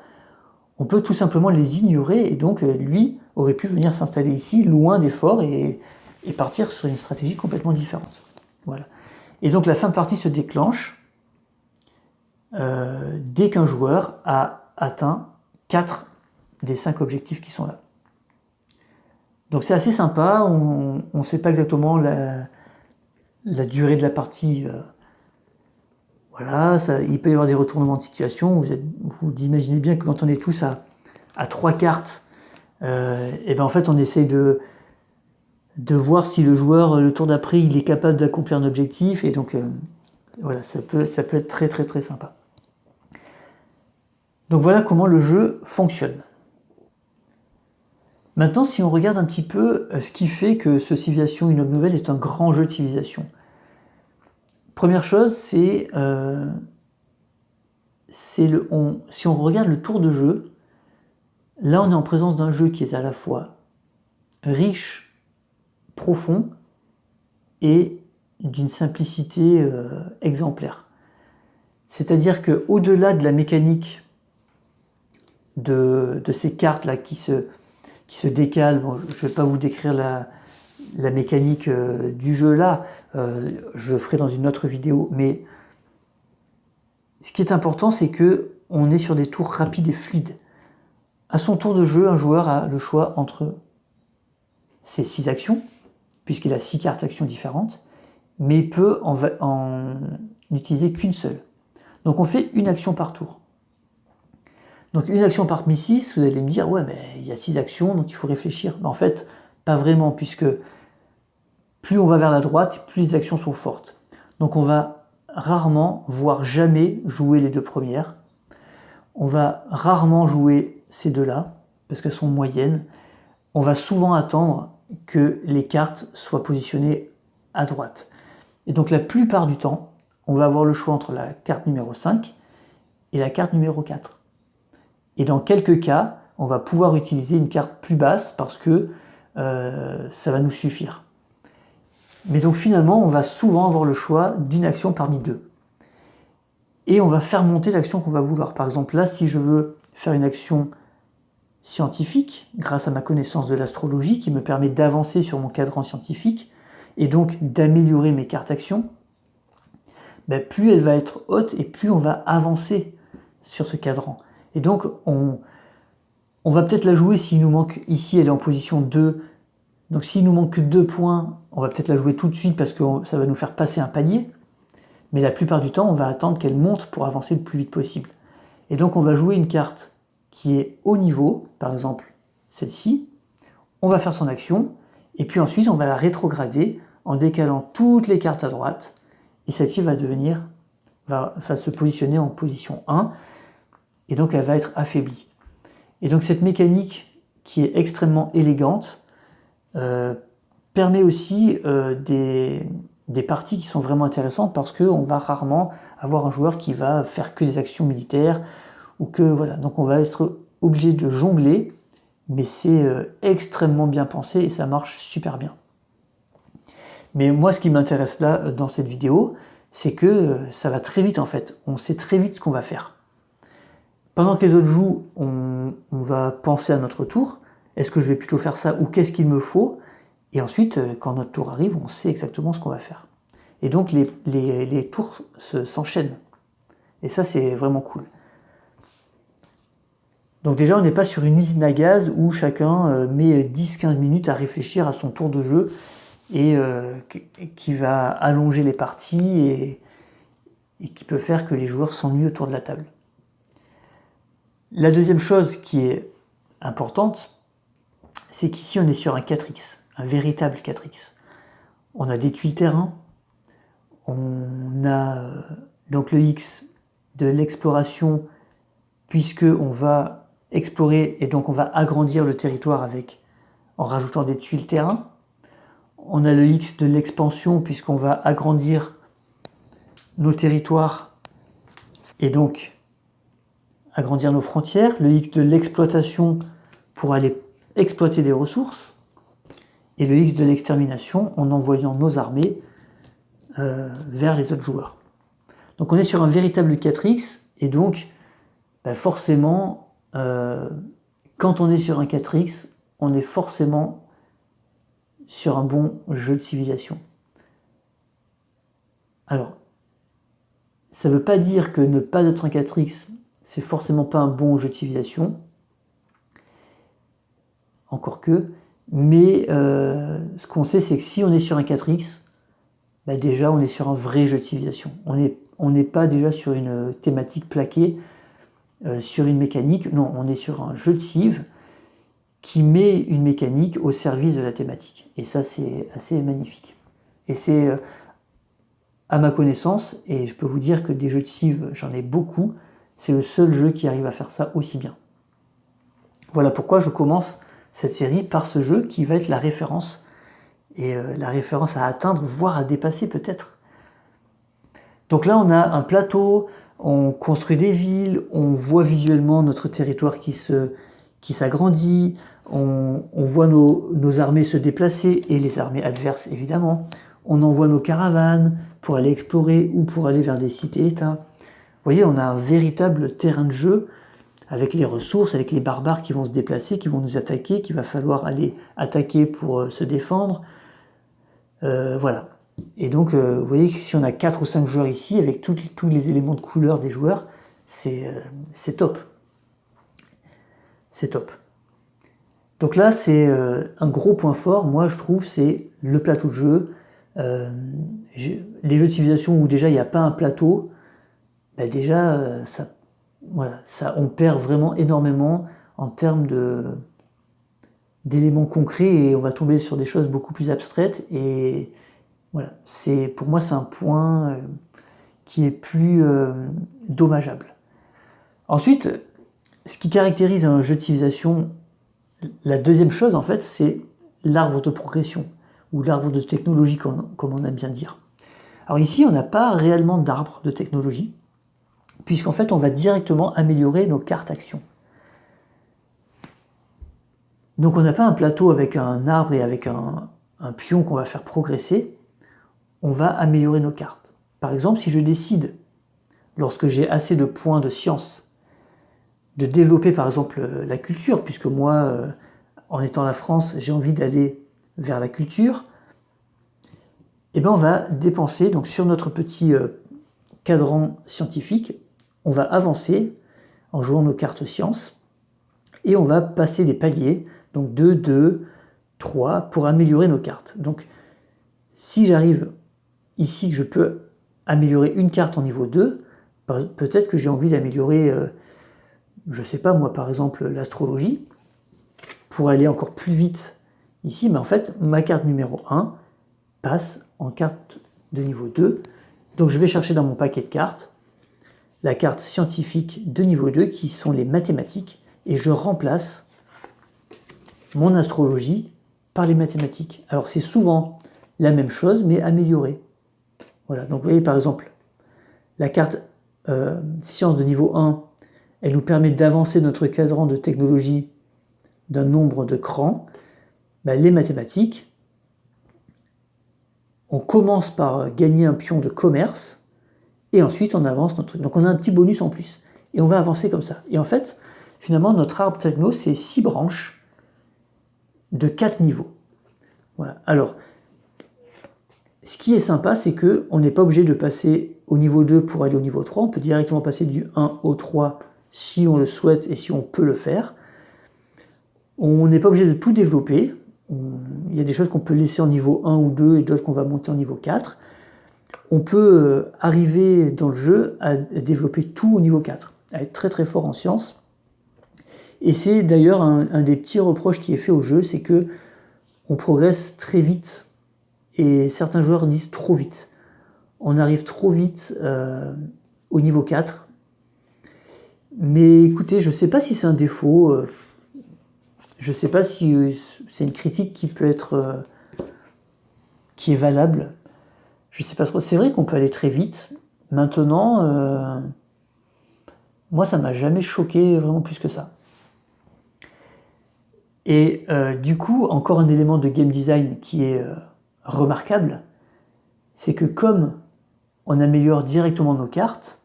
on peut tout simplement les ignorer et donc lui aurait pu venir s'installer ici, loin des forts et partir sur une stratégie complètement différente. Voilà. Et donc la fin de partie se déclenche dès qu'un joueur a atteint 4 des 5 objectifs qui sont là. Donc c'est assez sympa, on ne sait pas exactement la durée de la partie. Voilà, il peut y avoir des retournements de situation. Vous imaginez bien que quand on est tous à 3 cartes, et ben en fait on essaye de voir si le joueur, le tour d'après, il est capable d'accomplir un objectif. Et donc voilà, ça peut être très très très sympa. Donc voilà comment le jeu fonctionne. Maintenant, si on regarde un petit peu ce qui fait que ce Civilization, une œuvre nouvelle, est un grand jeu de civilisation. Première chose, c'est si on regarde le tour de jeu, là on est en présence d'un jeu qui est à la fois riche, profond et d'une simplicité exemplaire. C'est-à-dire qu'au-delà de la mécanique de ces cartes-là qui se décalent, bon, je ne vais pas vous décrire la mécanique du jeu là, je le ferai dans une autre vidéo, mais ce qui est important, c'est qu'on est sur des tours rapides et fluides. À son tour de jeu, un joueur a le choix entre ses 6 actions, puisqu'il a 6 cartes actions différentes, mais il peut en utiliser qu'une seule. Donc on fait une action par tour. Donc une action par mi-6, vous allez me dire, ouais, mais il y a 6 actions, donc il faut réfléchir. Mais en fait, pas vraiment, puisque plus on va vers la droite, plus les actions sont fortes. Donc on va rarement, voire jamais, jouer les 2 premières. On va rarement jouer ces 2-là, parce qu'elles sont moyennes. On va souvent attendre que les cartes soient positionnées à droite. Et donc la plupart du temps, on va avoir le choix entre la carte numéro 5 et la carte numéro 4. Et dans quelques cas, on va pouvoir utiliser une carte plus basse parce que ça va nous suffire. Mais donc finalement, on va souvent avoir le choix d'une action parmi 2. Et on va faire monter l'action qu'on va vouloir. Par exemple, là, si je veux faire une action scientifique, grâce à ma connaissance de l'astrologie, qui me permet d'avancer sur mon cadran scientifique, et donc d'améliorer mes cartes actions, ben, plus elle va être haute et plus on va avancer sur ce cadran. Et donc on va peut-être la jouer s'il nous manque, ici elle est en position 2, donc s'il nous manque que 2 points, on va peut-être la jouer tout de suite parce que ça va nous faire passer un palier, mais la plupart du temps on va attendre qu'elle monte pour avancer le plus vite possible. Et donc on va jouer une carte qui est haut niveau, par exemple celle-ci, on va faire son action, et puis ensuite on va la rétrograder en décalant toutes les cartes à droite, et celle-ci va se positionner en position 1, et donc elle va être affaiblie. Et donc cette mécanique qui est extrêmement élégante permet aussi des parties qui sont vraiment intéressantes parce qu'on va rarement avoir un joueur qui va faire que des actions militaires, ou que voilà, donc on va être obligé de jongler, mais c'est extrêmement bien pensé et ça marche super bien. Mais moi, ce qui m'intéresse là, dans cette vidéo, c'est que ça va très vite en fait. On sait très vite ce qu'on va faire. Pendant que les autres jouent, on va penser à notre tour. Est-ce que je vais plutôt faire ça ou qu'est-ce qu'il me faut? Et ensuite, quand notre tour arrive, on sait exactement ce qu'on va faire. Et donc les tours s'enchaînent. Et ça, c'est vraiment cool. Donc déjà, on n'est pas sur une usine à gaz où chacun met 10-15 minutes à réfléchir à son tour de jeu et qui va allonger les parties et qui peut faire que les joueurs s'ennuient autour de la table. La deuxième chose qui est importante, c'est qu'ici on est sur un 4X, un véritable 4X. On a des tuiles terrain, on a donc le X de l'exploration, puisque on va explorer et donc on va agrandir le territoire en rajoutant des tuiles terrain. On a le X de l'expansion puisqu'on va agrandir nos territoires et donc agrandir nos frontières. Le X de l'exploitation pour aller exploiter des ressources. Et le X de l'extermination en envoyant nos armées vers les autres joueurs. Donc on est sur un véritable 4X et donc forcément quand on est sur un 4X, on est forcément sur un bon jeu de civilisation. Alors, ça ne veut pas dire que ne pas être un 4X, c'est forcément pas un bon jeu de civilisation, encore que, mais ce qu'on sait, c'est que si on est sur un 4X, déjà on est sur un vrai jeu de civilisation. On n'est pas déjà sur une thématique plaquée, sur une mécanique, non, on est sur un jeu de civ qui met une mécanique au service de la thématique. Et ça, c'est assez magnifique. Et c'est, à ma connaissance, et je peux vous dire que des jeux de civ, j'en ai beaucoup, c'est le seul jeu qui arrive à faire ça aussi bien. Voilà pourquoi je commence cette série par ce jeu qui va être la référence, et la référence à atteindre, voire à dépasser peut-être. Donc là, on a un plateau, on construit des villes, on voit visuellement notre territoire qui s'agrandit, on voit nos armées se déplacer, et les armées adverses évidemment. On envoie nos caravanes pour aller explorer ou pour aller vers des cités-états. Vous voyez, on a un véritable terrain de jeu avec les ressources, avec les barbares qui vont se déplacer, qui vont nous attaquer, qu'il va falloir aller attaquer pour se défendre. Voilà. Et donc, vous voyez que si on a 4 ou 5 joueurs ici, avec tous les éléments de couleur des joueurs, c'est top. C'est top. Donc là, c'est un gros point fort, moi je trouve, c'est le plateau de jeu. Les jeux de civilisation où déjà il n'y a pas un plateau, déjà, on perd vraiment énormément en termes d'éléments concrets et on va tomber sur des choses beaucoup plus abstraites. Et voilà, pour moi, c'est un point qui est plus dommageable. Ensuite, ce qui caractérise un jeu de civilisation, la deuxième chose, en fait, c'est l'arbre de progression, ou l'arbre de technologie, comme on aime bien dire. Alors ici, on n'a pas réellement d'arbre de technologie, puisqu'en fait, on va directement améliorer nos cartes actions. Donc on n'a pas un plateau avec un arbre et avec un pion qu'on va faire progresser, on va améliorer nos cartes. Par exemple, si je décide, lorsque j'ai assez de points de science, de développer par exemple la culture, puisque moi, en étant la France, j'ai envie d'aller vers la culture, et bien on va dépenser donc sur notre petit cadran scientifique, on va avancer en jouant nos cartes sciences et on va passer des paliers, donc 2, 2, 3, pour améliorer nos cartes. Donc si j'arrive ici que je peux améliorer une carte en niveau 2, peut-être que j'ai envie d'améliorer, je sais pas moi, par exemple l'astrologie, pour aller encore plus vite ici, mais en fait ma carte numéro 1 passe en carte de niveau 2, donc je vais chercher dans mon paquet de cartes la carte scientifique de niveau 2 qui sont les mathématiques, et je remplace mon astrologie par les mathématiques. Alors c'est souvent la même chose mais améliorée. Voilà, donc vous voyez par exemple la carte sciences de niveau 1, elle nous permet d'avancer notre cadran de technologie d'un nombre de crans. Les mathématiques, on commence par gagner un pion de commerce et ensuite on avance notre truc. Donc on a un petit bonus en plus et on va avancer comme ça. Et en fait, finalement, notre arbre techno, c'est 6 branches de 4 niveaux. Voilà. Alors, ce qui est sympa, c'est qu'on n'est pas obligé de passer au niveau 2 pour aller au niveau 3. On peut directement passer du 1 au 3 si on le souhaite et si on peut le faire. On n'est pas obligé de tout développer. Il y a des choses qu'on peut laisser en niveau 1 ou 2 et d'autres qu'on va monter en niveau 4. On peut arriver dans le jeu à développer tout au niveau 4, à être très très fort en sciences. Et c'est d'ailleurs un des petits reproches qui est fait au jeu, c'est que on progresse très vite. Et certains joueurs disent trop vite. On arrive trop vite au niveau 4. Mais écoutez, je ne sais pas si c'est un défaut. Je ne sais pas si c'est une critique qui peut être... qui est valable. Je ne sais pas trop. C'est vrai qu'on peut aller très vite. Maintenant, moi, ça ne m'a jamais choqué vraiment plus que ça. Et du coup, encore un élément de game design qui est remarquable, c'est que comme on améliore directement nos cartes,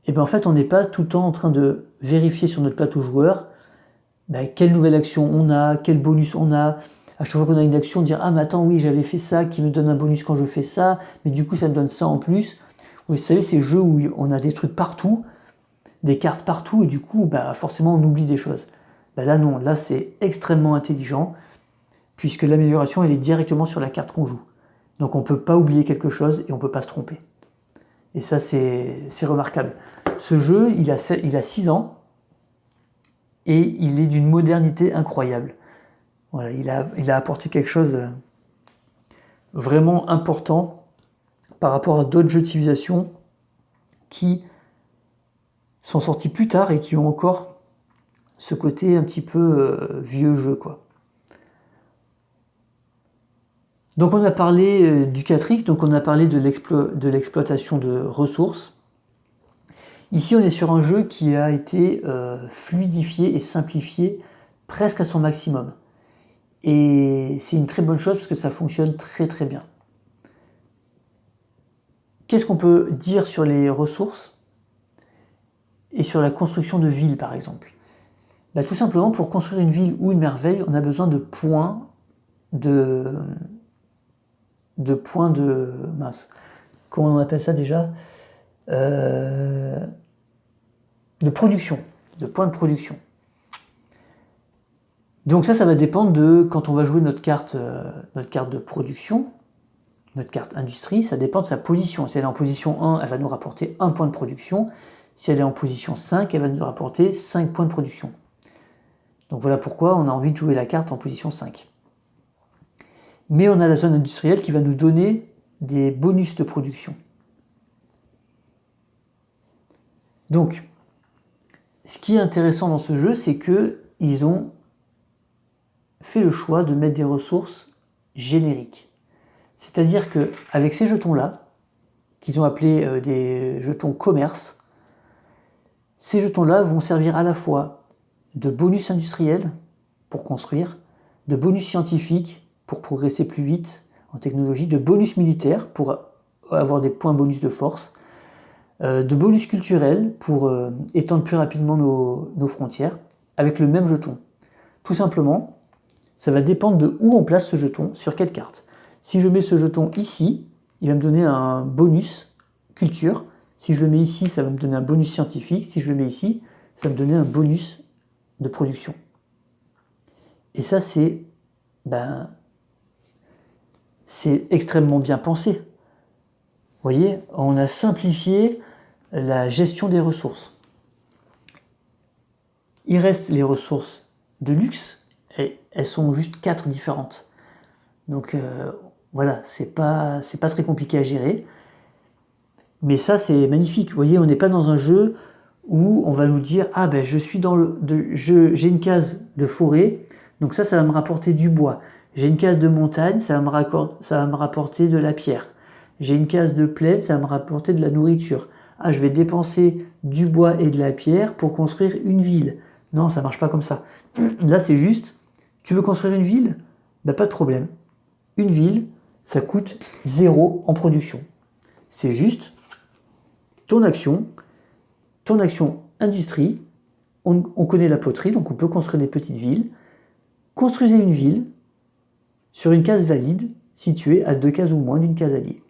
et bien en fait on n'est pas tout le temps en train de vérifier sur notre plateau joueur quelle nouvelle action on a, quel bonus on a. À chaque fois qu'on a une action, dire ah mais attends oui j'avais fait ça qui me donne un bonus quand je fais ça, mais du coup ça me donne ça en plus. Vous savez ces jeux où on a des trucs partout, des cartes partout et du coup forcément on oublie des choses. Là non, là c'est extrêmement intelligent puisque l'amélioration elle est directement sur la carte qu'on joue. Donc on ne peut pas oublier quelque chose et on ne peut pas se tromper. Et ça c'est remarquable. Ce jeu il a 6 ans et il est d'une modernité incroyable. Voilà, il a apporté quelque chose vraiment important par rapport à d'autres jeux de civilisation qui sont sortis plus tard et qui ont encore ce côté un petit peu vieux jeu, quoi. Donc on a parlé du 4X, donc on a parlé de l'exploitation de ressources. Ici on est sur un jeu qui a été fluidifié et simplifié presque à son maximum. Et c'est une très bonne chose parce que ça fonctionne très très bien. Qu'est-ce qu'on peut dire sur les ressources et sur la construction de villes par exemple? Tout simplement pour construire une ville ou une merveille, on a besoin de points de mince. Comment on appelle ça déjà? De production, de points de production. Donc ça va dépendre de quand on va jouer notre carte de production, notre carte industrie, ça dépend de sa position. Si elle est en position 1, elle va nous rapporter 1 point de production. Si elle est en position 5, elle va nous rapporter 5 points de production. Donc voilà pourquoi on a envie de jouer la carte en position 5. Mais on a la zone industrielle qui va nous donner des bonus de production. Donc, ce qui est intéressant dans ce jeu, c'est qu'ils ont fait le choix de mettre des ressources génériques. C'est-à-dire qu'avec ces jetons-là, qu'ils ont appelés des jetons commerce, ces jetons-là vont servir à la fois de bonus industriel pour construire, de bonus scientifique pour progresser plus vite en technologie, de bonus militaire pour avoir des points bonus de force, de bonus culturel pour étendre plus rapidement nos frontières, avec le même jeton. Tout simplement, ça va dépendre de où on place ce jeton, sur quelle carte. Si je mets ce jeton ici, il va me donner un bonus culture. Si je le mets ici, ça va me donner un bonus scientifique. Si je le mets ici, ça va me donner un bonus de production. Et ça, c'est extrêmement bien pensé. Vous voyez, on a simplifié la gestion des ressources. Il reste les ressources de luxe, et elles sont juste 4 différentes. Donc voilà, c'est pas très compliqué à gérer. Mais ça, c'est magnifique. Vous voyez, on n'est pas dans un jeu où on va nous dire « Ah ben, je suis j'ai une case de forêt, donc ça va me rapporter du bois. J'ai une case de montagne, ça va me rapporter de la pierre. J'ai une case de plaine, ça va me rapporter de la nourriture. Ah, je vais dépenser du bois et de la pierre pour construire une ville. » Non, ça marche pas comme ça. Là, c'est juste, tu veux construire une ville? Ben, pas de problème. Une ville, ça coûte 0 en production. C'est juste ton action industrie. On connaît la poterie, donc on peut construire des petites villes. Construisez une ville sur une case valide située à 2 cases ou moins d'une case alliée.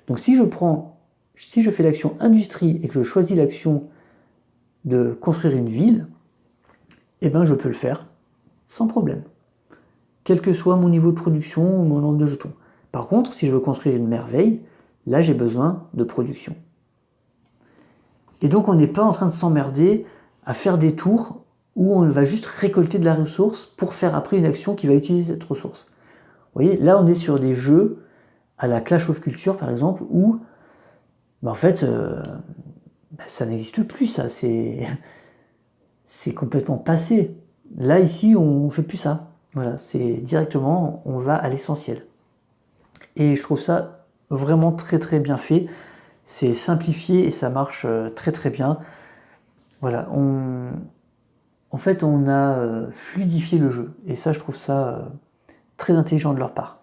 Donc si je fais l'action industrie et que je choisis l'action de construire une ville, eh ben je peux le faire sans problème, quel que soit mon niveau de production ou mon nombre de jetons. Par contre, si je veux construire une merveille, là j'ai besoin de production. Et donc on n'est pas en train de s'emmerder à faire des tours où on va juste récolter de la ressource pour faire après une action qui va utiliser cette ressource. Vous voyez, là on est sur des jeux à la Clash of Culture par exemple, où en fait ça n'existe plus, ça, c'est complètement passé. Là ici on fait plus ça. Voilà, c'est directement, on va à l'essentiel. Et je trouve ça vraiment très très bien fait. C'est simplifié et ça marche très très bien. Voilà, en fait on a fluidifié le jeu. Et ça, je trouve ça très intelligent de leur part.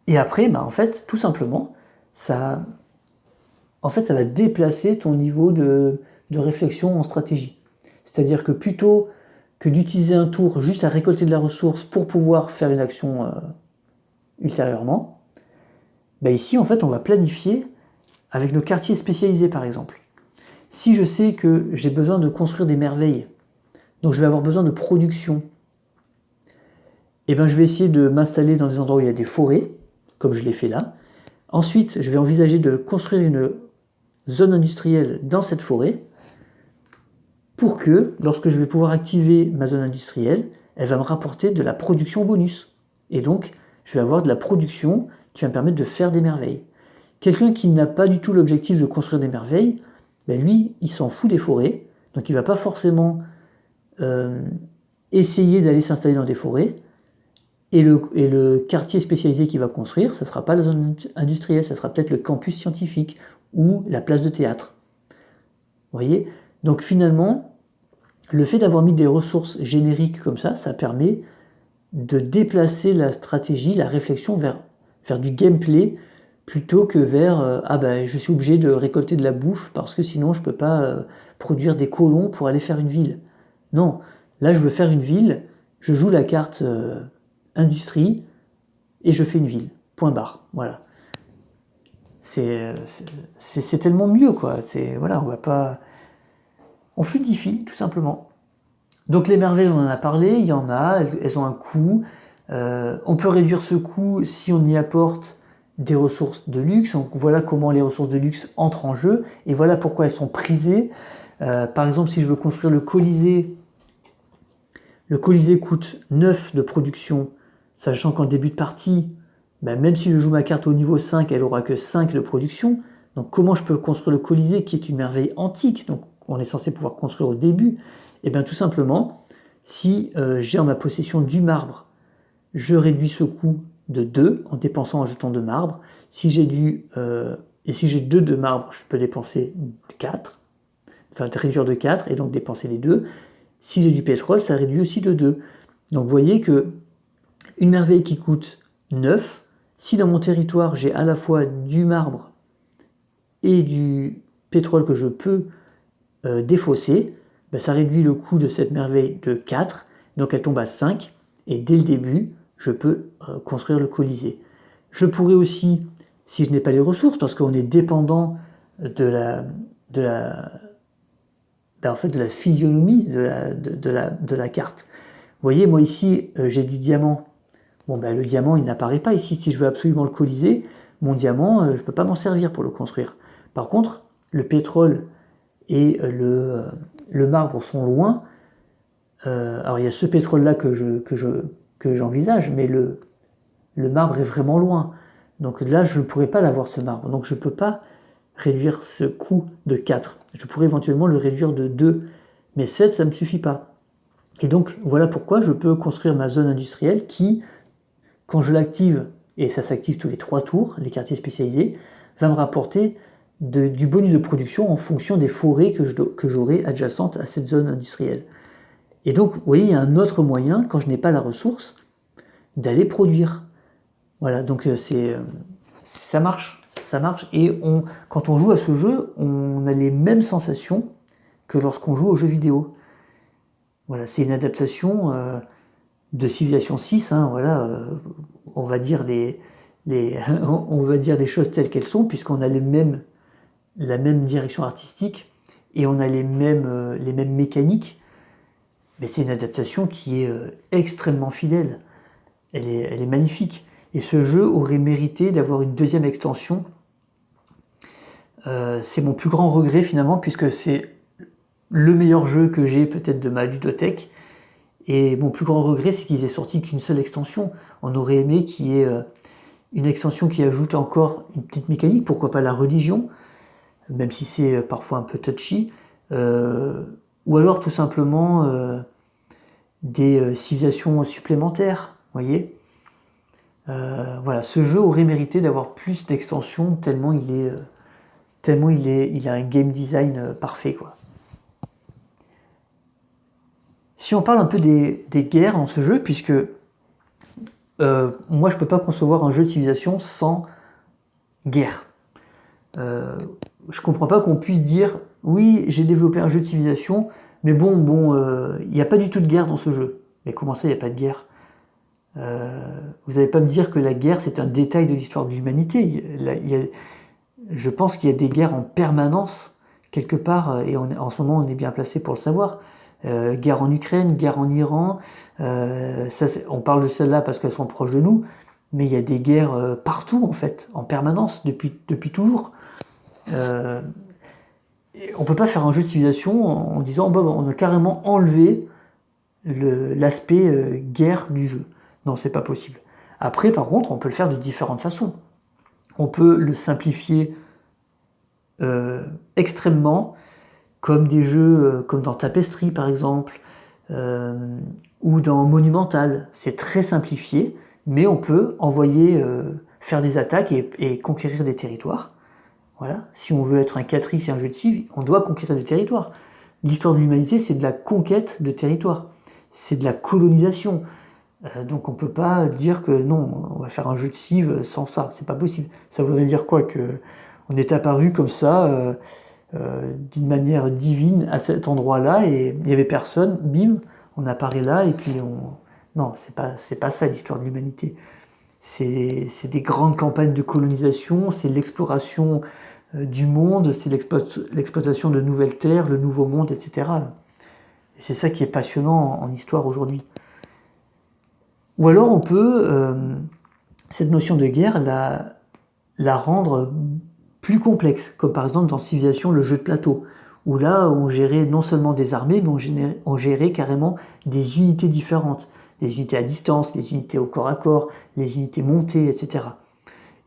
Et après, en fait, tout simplement, ça va déplacer ton niveau de réflexion en stratégie. C'est-à-dire que plutôt que d'utiliser un tour juste à récolter de la ressource pour pouvoir faire une action ultérieurement, ici, en fait, on va planifier avec nos quartiers spécialisés, par exemple. Si je sais que j'ai besoin de construire des merveilles, donc je vais avoir besoin de production, je vais essayer de m'installer dans des endroits où il y a des forêts, comme je l'ai fait là. Ensuite, je vais envisager de construire une zone industrielle dans cette forêt pour que, lorsque je vais pouvoir activer ma zone industrielle, elle va me rapporter de la production bonus. Et donc, je vais avoir de la production qui va me permettre de faire des merveilles. Quelqu'un qui n'a pas du tout l'objectif de construire des merveilles, lui, il s'en fout des forêts, donc il ne va pas forcément essayer d'aller s'installer dans des forêts, et le quartier spécialisé qu'il va construire, ça ne sera pas la zone industrielle, ça sera peut-être le campus scientifique ou la place de théâtre. Vous voyez? Donc finalement, le fait d'avoir mis des ressources génériques comme ça permet de déplacer la stratégie, la réflexion vers du gameplay, plutôt que vers je suis obligé de récolter de la bouffe parce que sinon je ne peux pas produire des colons pour aller faire une ville. Non, là je veux faire une ville, je joue la carte industrie et je fais une ville. Point barre. Voilà. C'est tellement mieux, quoi. Voilà, on va pas. On fluidifie, tout simplement. Donc les merveilles, on en a parlé, il y en a, elles ont un coût. On peut réduire ce coût si on y apporte des ressources de luxe. Donc voilà comment les ressources de luxe entrent en jeu et voilà pourquoi elles sont prisées. Par exemple, si je veux construire le Colisée coûte 9 de production, sachant qu'en début de partie, même si je joue ma carte au niveau 5, elle aura que 5 de production. Donc comment je peux construire le Colisée qui est une merveille antique, donc on est censé pouvoir construire au début? Et bien tout simplement, si j'ai en ma possession du marbre, je réduis ce coût de 2 en dépensant un jeton de marbre. Si j'ai 2 de marbre, je peux dépenser 4, enfin réduire de 4 et donc dépenser les 2. Si j'ai du pétrole, ça réduit aussi de 2. Donc vous voyez que une merveille qui coûte 9, si dans mon territoire j'ai à la fois du marbre et du pétrole que je peux défausser, ça réduit le coût de cette merveille de 4, donc elle tombe à 5, et dès le début, je peux construire le Colisée. Je pourrais aussi si je n'ai pas les ressources, parce qu'on est dépendant de la en fait, de la physionomie de la carte. Vous voyez, moi ici, j'ai du diamant. Bon, le diamant, il n'apparaît pas ici. Si je veux absolument le cooliser, mon diamant, je ne peux pas m'en servir pour le construire. Par contre, le pétrole et le marbre sont loin. Alors, il y a ce pétrole-là que j'envisage, mais le marbre est vraiment loin. Donc là, je ne pourrais pas l'avoir, ce marbre. Donc, je ne peux pas réduire ce coût de 4. Je pourrais éventuellement le réduire de 2, mais 7, ça ne me suffit pas. Et donc, voilà pourquoi je peux construire ma zone industrielle qui, quand je l'active, et ça s'active tous les 3 tours, les quartiers spécialisés, va me rapporter du bonus de production en fonction des forêts que j'aurai adjacentes à cette zone industrielle. Et donc, vous voyez, il y a un autre moyen, quand je n'ai pas la ressource, d'aller produire. Voilà, donc ça marche. Ça marche. Et quand on joue à ce jeu, on a les mêmes sensations que lorsqu'on joue aux jeux vidéo. Voilà, c'est une adaptation de Civilization 6. Hein, voilà, on va dire on va dire des choses telles qu'elles sont, puisqu'on a la même direction artistique et on a les mêmes mécaniques. Mais c'est une adaptation qui est extrêmement fidèle. Elle est magnifique. Et ce jeu aurait mérité d'avoir une deuxième extension. C'est mon plus grand regret finalement, puisque c'est le meilleur jeu que j'ai peut-être de ma ludothèque. Et mon plus grand regret, c'est qu'ils aient sorti qu'une seule extension. On aurait aimé qu'il y ait une extension qui ajoute encore une petite mécanique, pourquoi pas la religion, même si c'est parfois un peu touchy. Ou alors tout simplement des civilisations supplémentaires, vous voyez. Voilà, ce jeu aurait mérité d'avoir plus d'extensions tellement il a un game design parfait, quoi. Si on parle un peu des guerres dans ce jeu, puisque moi je peux pas concevoir un jeu de civilisation sans guerre. Je comprends pas qu'on puisse dire oui, j'ai développé un jeu de civilisation, mais bon, il n'y a pas du tout de guerre dans ce jeu. Mais comment ça, il n'y a pas de guerre? Vous n'allez pas me dire que la guerre c'est un détail de l'histoire de l'humanité. Je pense qu'il y a des guerres en permanence quelque part, et en ce moment on est bien placé pour le savoir. Guerre en Ukraine, guerre en Iran, on parle de celles-là parce qu'elles sont proches de nous, mais il y a des guerres partout en fait, en permanence, depuis toujours. On ne peut pas faire un jeu de civilisation en disant on a carrément enlevé l'aspect guerre du jeu. Non, c'est pas possible. Après, par contre, on peut le faire de différentes façons. On peut le simplifier extrêmement, comme des jeux comme dans Tapestry par exemple, ou dans Monumental. C'est très simplifié, mais on peut envoyer faire des attaques et conquérir des territoires. Voilà. Si on veut être un 4X et un jeu de civ, on doit conquérir des territoires. L'histoire de l'humanité, c'est de la conquête de territoires. C'est de la colonisation. Donc on peut pas dire que non, on va faire un jeu de civ sans ça. C'est pas possible. Ça voudrait dire quoi? Que on est apparu comme ça, d'une manière divine à cet endroit-là, et il n'y avait personne, bim, on apparaît là, et puis Non, c'est pas ça l'histoire de l'humanité. C'est des grandes campagnes de colonisation, c'est l'exploration du monde, c'est l'exploitation de nouvelles terres, le nouveau monde, etc. Et c'est ça qui est passionnant en histoire aujourd'hui. Ou alors on peut, cette notion de guerre, la rendre plus complexe, comme par exemple dans Civilization, le jeu de plateau, où là on gérait non seulement des armées, mais on gérait carrément des unités différentes, les unités à distance, les unités au corps à corps, les unités montées, etc.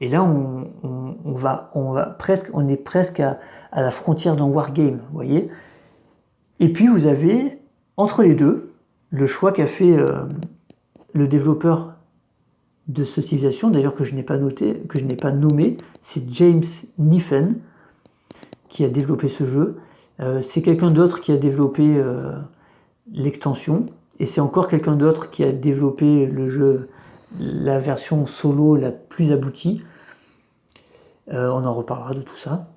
Et là on est presque à la frontière d'un wargame, vous voyez. Et puis vous avez, entre les deux, le choix qu'a fait le développeur de cette civilisation, d'ailleurs que je n'ai pas nommé, c'est James Niffen qui a développé ce jeu. C'est quelqu'un d'autre qui a développé l'extension, et c'est encore quelqu'un d'autre qui a développé le jeu, la version solo la plus aboutie. On en reparlera de tout ça.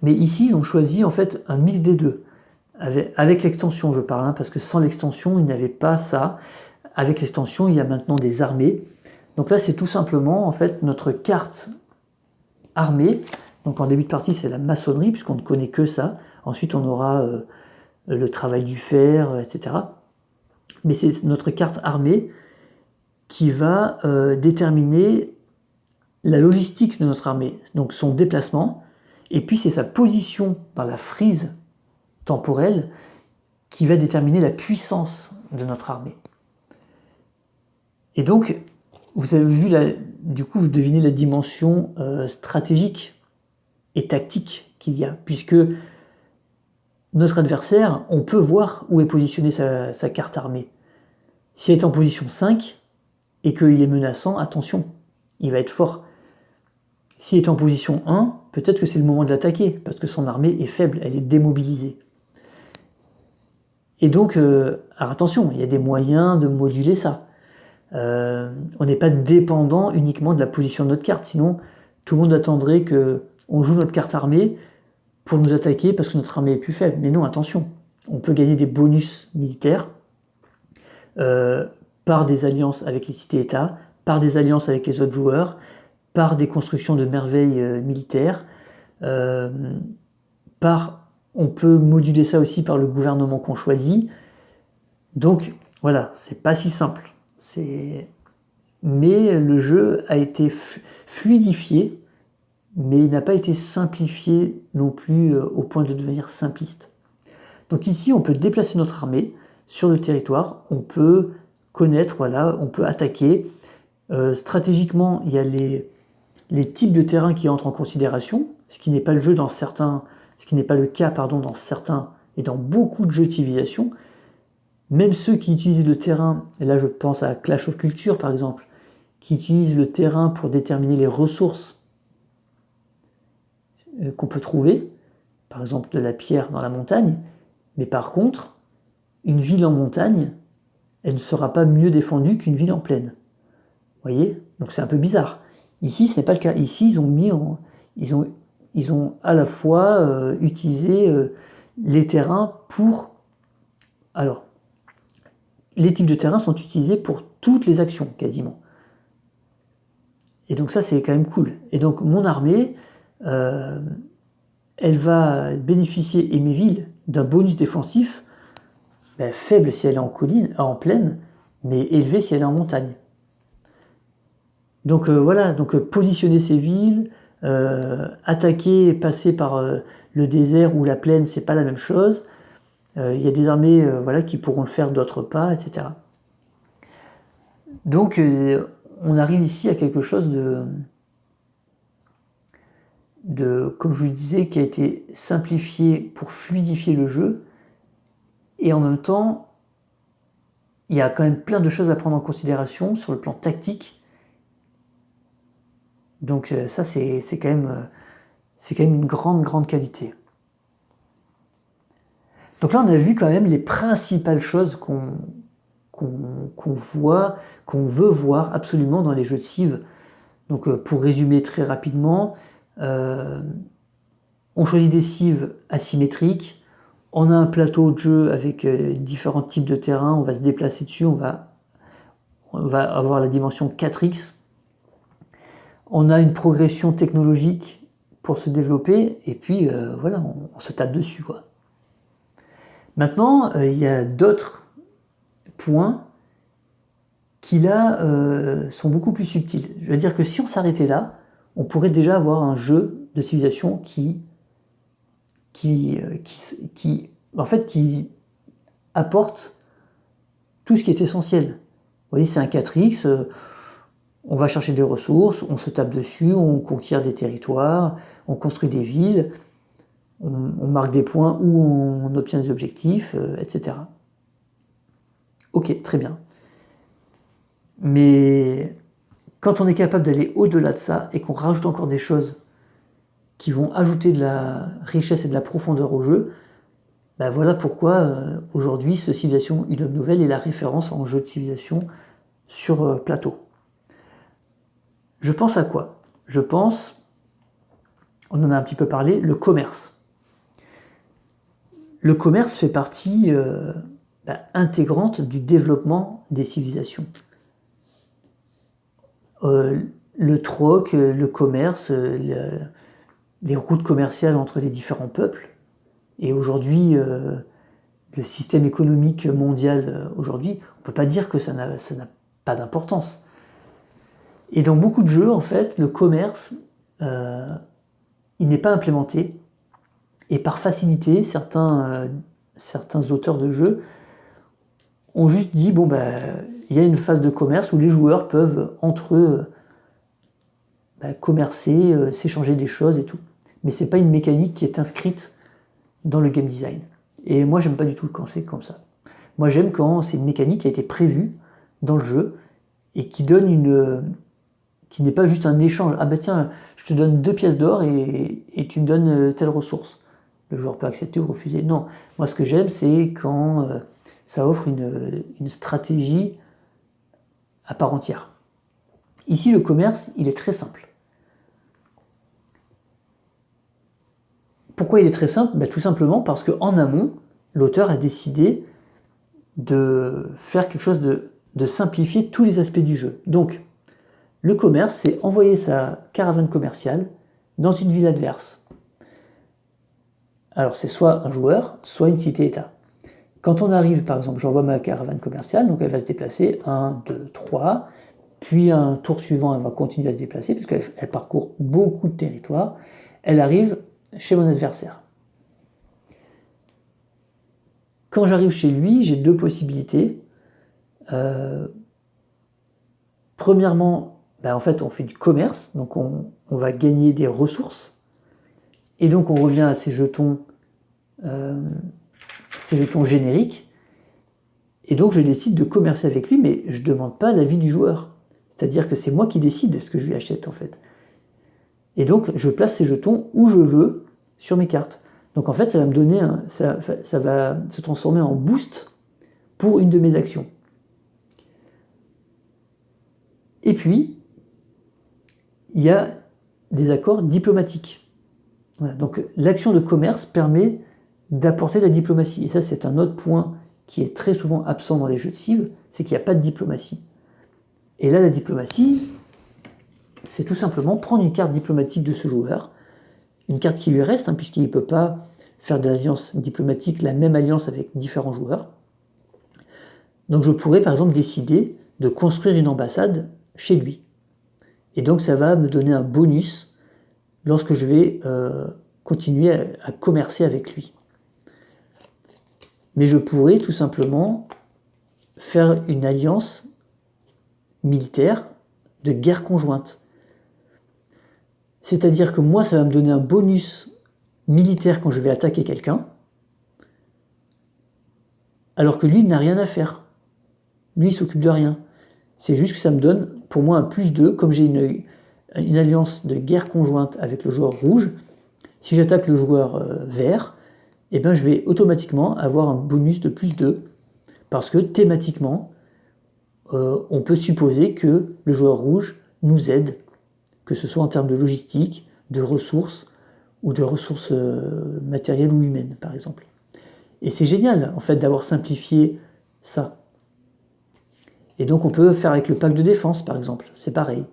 Mais ici, ils ont choisi en fait un mix des deux. Avec l'extension, je parle, parce que sans l'extension, il n'y avait pas ça. Avec l'extension, il y a maintenant des armées. Donc là, c'est tout simplement en fait notre carte armée. Donc en début de partie, c'est la maçonnerie, puisqu'on ne connaît que ça. Ensuite, on aura le travail du fer, etc. Mais c'est notre carte armée qui va déterminer la logistique de notre armée, donc son déplacement, et puis c'est sa position dans la frise temporelle qui va déterminer la puissance de notre armée. Et donc, vous avez vu, du coup, vous devinez la dimension stratégique et tactique qu'il y a, puisque notre adversaire, on peut voir où est positionnée sa carte armée. Si elle est en position 5 et qu'il est menaçant, attention, il va être fort. S'il est en position 1, peut-être que c'est le moment de l'attaquer, parce que son armée est faible, elle est démobilisée. Et donc, alors attention, il y a des moyens de moduler ça. On n'est pas dépendant uniquement de la position de notre carte, sinon tout le monde attendrait qu'on joue notre carte armée pour nous attaquer parce que notre armée est plus faible. Mais non, attention, on peut gagner des bonus militaires par des alliances avec les cités-États, par des alliances avec les autres joueurs, par des constructions de merveilles militaires, on peut moduler ça aussi par le gouvernement qu'on choisit. Donc voilà, c'est pas si simple. Mais le jeu a été fluidifié, mais il n'a pas été simplifié non plus au point de devenir simpliste. Donc ici, on peut déplacer notre armée sur le territoire, on peut connaître, voilà, on peut attaquer. Stratégiquement, il y a les types de terrain qui entrent en considération, ce qui n'est pas le jeu dans certains, ce qui n'est pas le cas, pardon, dans certains et dans beaucoup de jeux de civilisation. Même ceux qui utilisent le terrain, et là je pense à Clash of Culture par exemple, qui utilisent le terrain pour déterminer les ressources qu'on peut trouver, par exemple de la pierre dans la montagne, mais par contre, une ville en montagne, elle ne sera pas mieux défendue qu'une ville en plaine. Vous voyez? Donc c'est un peu bizarre. Ici, ce n'est pas le cas. Ici, ils ont à la fois utilisé les terrains pour... Alors, les types de terrains sont utilisés pour toutes les actions, quasiment. Et donc ça, c'est quand même cool. Et donc mon armée, elle va bénéficier, et mes villes, d'un bonus défensif faible si elle est en colline, en plaine, mais élevé si elle est en montagne. Donc voilà, donc positionner ces villes, attaquer et passer par le désert ou la plaine, c'est pas la même chose. Il y a des armées voilà, qui pourront le faire, d'autres pas, etc. Donc on arrive ici à quelque chose comme je vous le disais, qui a été simplifié pour fluidifier le jeu, et en même temps, il y a quand même plein de choses à prendre en considération sur le plan tactique. Donc ça, c'est quand même une grande qualité. Donc là, on a vu quand même les principales choses qu'on voit, qu'on veut voir absolument dans les jeux de civ. Donc pour résumer très rapidement, on choisit des cives asymétriques, on a un plateau de jeu avec différents types de terrains, on va se déplacer dessus, on va avoir la dimension 4x. On a une progression technologique pour se développer, et puis voilà, on se tape dessus, quoi. Maintenant, il y a d'autres points qui là sont beaucoup plus subtils. Je veux dire que si on s'arrêtait là, on pourrait déjà avoir un jeu de civilisation qui apporte tout ce qui est essentiel. Vous voyez, c'est un 4x, on va chercher des ressources, on se tape dessus, on conquiert des territoires, on construit des villes, on marque des points où on obtient des objectifs, etc. Ok, très bien. Mais quand on est capable d'aller au-delà de ça et qu'on rajoute encore des choses qui vont ajouter de la richesse et de la profondeur au jeu, voilà pourquoi aujourd'hui ce Civilization Une Œuvre Nouvelle est la référence en jeu de civilisation sur plateau. Je pense à quoi? Je pense, on en a un petit peu parlé, le commerce. Le commerce fait partie intégrante du développement des civilisations. le troc, le commerce, les routes commerciales entre les différents peuples. Et aujourd'hui, le système économique mondial aujourd'hui, on ne peut pas dire que ça n'a pas d'importance. Et dans beaucoup de jeux, en fait, le commerce, il n'est pas implémenté. Et par facilité, certains auteurs de jeux ont juste dit, bon, il y a une phase de commerce où les joueurs peuvent, entre eux, commercer, s'échanger des choses et tout. Mais c'est pas une mécanique qui est inscrite dans le game design. Et moi, j'aime pas du tout quand c'est comme ça. Moi, j'aime quand c'est une mécanique qui a été prévue dans le jeu et qui n'est pas juste un échange. Ah bah tiens, je te donne 2 pièces d'or et tu me donnes telle ressource. Le joueur peut accepter ou refuser. Non, moi ce que j'aime, c'est quand ça offre une stratégie à part entière. Ici, le commerce, il est très simple. Pourquoi il est très simple? Tout simplement parce qu'en amont, l'auteur a décidé de faire quelque chose de simplifier tous les aspects du jeu. Donc, le commerce, c'est envoyer sa caravane commerciale dans une ville adverse. Alors, c'est soit un joueur, soit une cité-État. Quand on arrive, par exemple, j'envoie ma caravane commerciale, donc elle va se déplacer 1, 2, 3, puis un tour suivant, elle va continuer à se déplacer, puisqu'elle parcourt beaucoup de territoire. Elle arrive chez mon adversaire. Quand j'arrive chez lui, j'ai 2 possibilités. Premièrement, en fait, on fait du commerce, donc on va gagner des ressources, et donc on revient à ces jetons génériques, et donc je décide de commercer avec lui, mais je ne demande pas l'avis du joueur. C'est-à-dire que c'est moi qui décide de ce que je lui achète, en fait. Et donc, je place ces jetons où je veux sur mes cartes. Donc en fait, ça va me donner ça va se transformer en boost pour une de mes actions. Et puis, il y a des accords diplomatiques. Voilà, donc l'action de commerce permet d'apporter de la diplomatie. Et ça, c'est un autre point qui est très souvent absent dans les jeux de cible, c'est qu'il n'y a pas de diplomatie. Et là, la diplomatie, c'est tout simplement prendre une carte diplomatique de ce joueur, une carte qui lui reste, puisqu'il ne peut pas faire des alliances diplomatiques, la même alliance avec différents joueurs. Donc je pourrais par exemple décider de construire une ambassade chez lui. Et donc ça va me donner un bonus lorsque je vais continuer à commercer avec lui. Mais je pourrais tout simplement faire une alliance militaire de guerre conjointe. C'est-à-dire que moi, ça va me donner un bonus militaire quand je vais attaquer quelqu'un, alors que lui n'a rien à faire. Lui, il s'occupe de rien. C'est juste que ça me donne, pour moi, un +2, comme j'ai une alliance de guerre conjointe avec le joueur rouge. Si j'attaque le joueur vert, je vais automatiquement avoir un bonus de +2, parce que thématiquement, on peut supposer que le joueur rouge nous aide, que ce soit en termes de logistique, de ressources, ou de ressources matérielles ou humaines, par exemple. Et c'est génial, en fait, d'avoir simplifié ça. Et donc, on peut faire avec le pack de défense, par exemple. C'est pareil.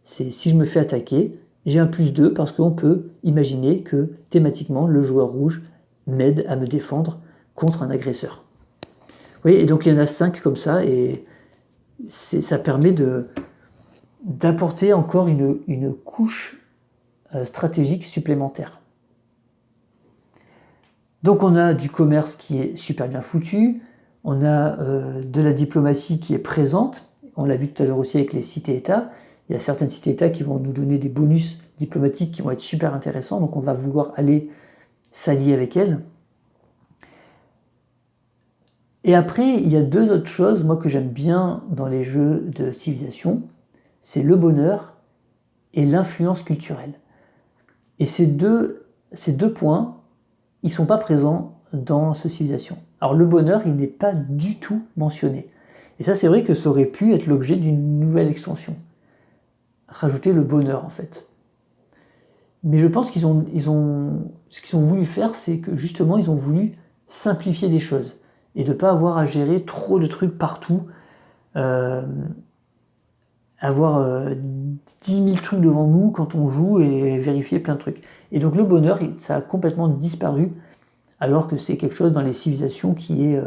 Si je me fais attaquer, j'ai un +2 parce qu'on peut imaginer que, thématiquement, le joueur rouge m'aide à me défendre contre un agresseur. Vous voyez, et donc, il y en a 5 comme ça, et ça permet d'apporter encore une couche stratégique supplémentaire. Donc on a du commerce qui est super bien foutu, on a de la diplomatie qui est présente, on l'a vu tout à l'heure aussi avec les cités-États, il y a certaines cités-États qui vont nous donner des bonus diplomatiques qui vont être super intéressants, donc on va vouloir aller s'allier avec elles. Et après, il y a 2 autres choses, moi, que j'aime bien dans les jeux de civilisation, c'est le bonheur et l'influence culturelle. Et ces deux points, ils ne sont pas présents dans ce civilisation. Alors le bonheur, il n'est pas du tout mentionné. Et ça, c'est vrai que ça aurait pu être l'objet d'une nouvelle extension. Rajouter le bonheur, en fait. Mais je pense ce qu'ils ont voulu faire, c'est que justement, ils ont voulu simplifier des choses et de ne pas avoir à gérer trop de trucs partout. avoir 10 000 trucs devant nous quand on joue et vérifier plein de trucs. Et donc le bonheur, ça a complètement disparu, alors que c'est quelque chose dans les civilisations qui est,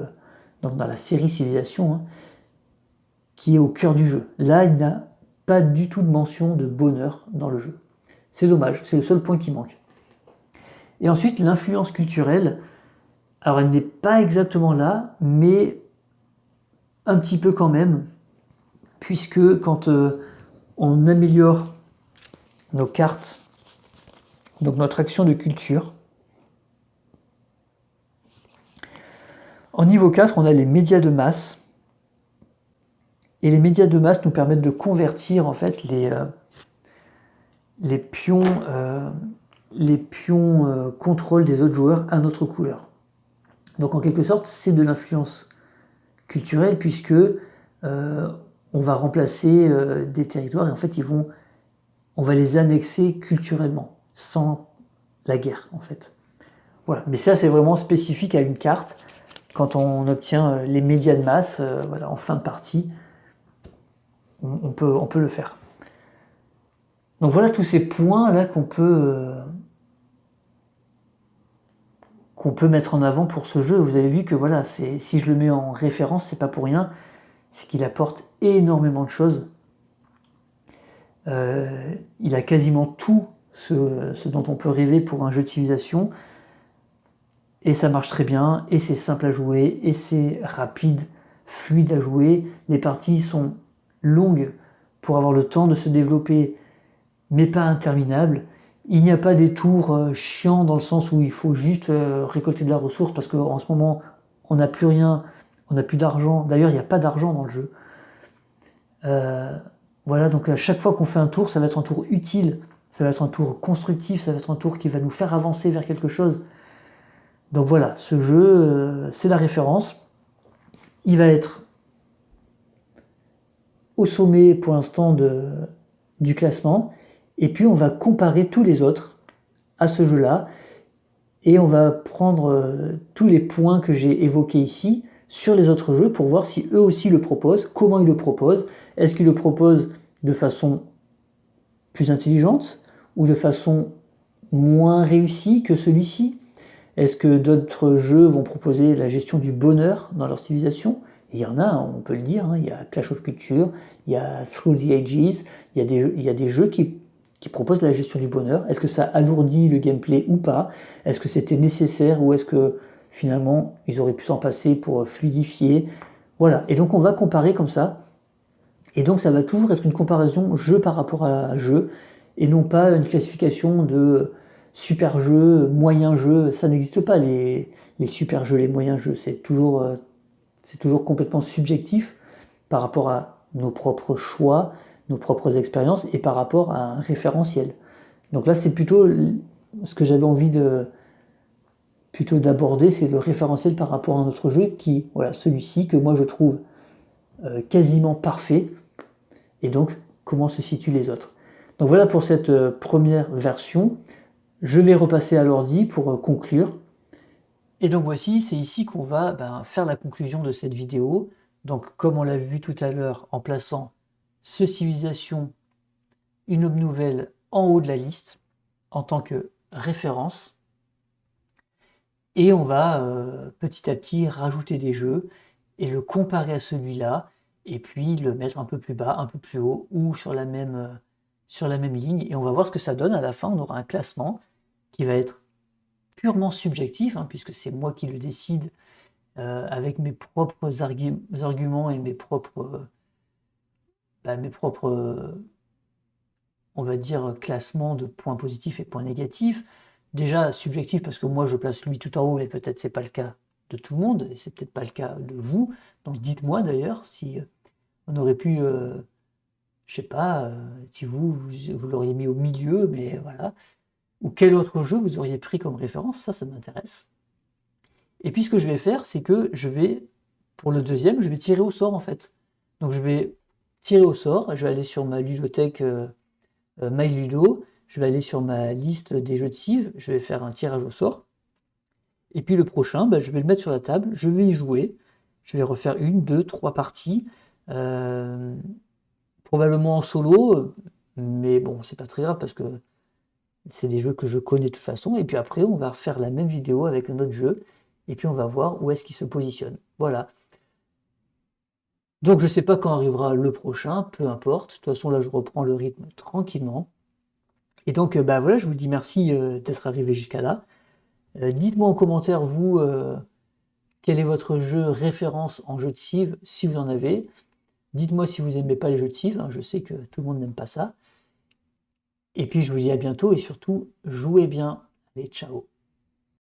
donc dans la série Civilisation, hein, qui est au cœur du jeu. Là, il n'y a pas du tout de mention de bonheur dans le jeu. C'est dommage, c'est le seul point qui manque. Et ensuite, l'influence culturelle, alors elle n'est pas exactement là, mais un petit peu quand même, puisque quand on améliore nos cartes, donc notre action de culture, en niveau 4, on a les médias de masse, et les médias de masse nous permettent de convertir en fait les pions contrôle des autres joueurs à notre couleur. Donc en quelque sorte, c'est de l'influence culturelle puisque on va remplacer des territoires et en fait on va les annexer culturellement, sans la guerre en fait. Voilà. Mais ça c'est vraiment spécifique à une carte. Quand on obtient les médias de masse, voilà, en fin de partie, on peut le faire. Donc voilà tous ces points là qu'on peut mettre en avant pour ce jeu. Vous avez vu que voilà, si je le mets en référence, c'est pas pour rien, c'est qu'il apporte énormément de choses. Il a quasiment tout ce dont on peut rêver pour un jeu de civilisation. Et ça marche très bien, et c'est simple à jouer, et c'est rapide, fluide à jouer. Les parties sont longues pour avoir le temps de se développer, mais pas interminables. Il n'y a pas des tours chiants dans le sens où il faut juste récolter de la ressource parce qu'en ce moment on n'a plus rien, on n'a plus d'argent. D'ailleurs, il n'y a pas d'argent dans le jeu. Voilà, donc à chaque fois qu'on fait un tour, ça va être un tour utile, ça va être un tour constructif, ça va être un tour qui va nous faire avancer vers quelque chose. Donc voilà, ce jeu, c'est la référence. Il va être au sommet pour l'instant du classement. Et puis on va comparer tous les autres à ce jeu-là. Et on va prendre tous les points que j'ai évoqués ici sur les autres jeux pour voir si eux aussi le proposent, comment ils le proposent. Est-ce qu'ils le proposent de façon plus intelligente ou de façon moins réussie que celui-ci? Est-ce que d'autres jeux vont proposer la gestion du bonheur dans leur civilisation? Il y en a, on peut le dire, hein, il y a Clash of Culture, il y a Through the Ages, il y a des jeux qui proposent la gestion du bonheur. Est-ce que ça alourdit le gameplay ou pas? Est-ce que c'était nécessaire ou est-ce que finalement ils auraient pu s'en passer pour fluidifier? Voilà, et donc on va comparer comme ça. Et donc ça va toujours être une comparaison jeu par rapport à jeu et non pas une classification de super jeu, moyen jeu. Ça n'existe pas les super jeux, les moyens jeux. C'est toujours complètement subjectif par rapport à nos propres choix, nos propres expériences et par rapport à un référentiel. Donc là, c'est plutôt ce que j'avais envie d'aborder, c'est le référentiel par rapport à notre jeu qui, voilà, celui-ci que moi je trouve quasiment parfait. Et donc, comment se situent les autres. Donc voilà pour cette première version. Je vais repasser à l'ordi pour conclure. Et donc voici, c'est ici qu'on va faire la conclusion de cette vidéo. Donc comme on l'a vu tout à l'heure en plaçant ce civilisation, une aube nouvelle en haut de la liste en tant que référence. Et on va petit à petit rajouter des jeux et le comparer à celui-là et puis le mettre un peu plus bas, un peu plus haut ou sur la même ligne. Et on va voir ce que ça donne. À la fin, on aura un classement qui va être purement subjectif, hein, puisque c'est moi qui le décide avec mes propres arguments et mes propres, on va dire, classements de points positifs et points négatifs. Déjà subjectif parce que moi je place lui tout en haut, mais peut-être c'est pas le cas de tout le monde, et c'est peut-être pas le cas de vous. Donc dites-moi d'ailleurs si on aurait pu, je sais pas, si vous l'auriez mis au milieu, mais voilà. Ou quel autre jeu vous auriez pris comme référence, ça m'intéresse. Et puis ce que je vais faire, c'est que pour le deuxième, je vais tirer au sort en fait. Donc je vais tirer au sort, je vais aller sur ma ludothèque MyLudo, je vais aller sur ma liste des jeux de Civ, je vais faire un tirage au sort. Et puis le prochain, je vais le mettre sur la table, je vais y jouer, je vais refaire 1, 2, 3 parties probablement en solo, mais bon, c'est pas très grave parce que c'est des jeux que je connais de toute façon. Et puis après, on va refaire la même vidéo avec un autre jeu, et puis on va voir où est-ce qu'il se positionne. Voilà. Donc je sais pas quand arrivera le prochain, peu importe. De toute façon, là, je reprends le rythme tranquillement. Et donc, bah voilà, je vous dis merci d'être arrivé jusqu'à là. Dites-moi en commentaire, vous, quel est votre jeu référence en jeu de Civ, si vous en avez. Dites-moi si vous n'aimez pas les jeux de Civ, hein, je sais que tout le monde n'aime pas ça. Et puis je vous dis à bientôt et surtout, jouez bien. Allez, ciao.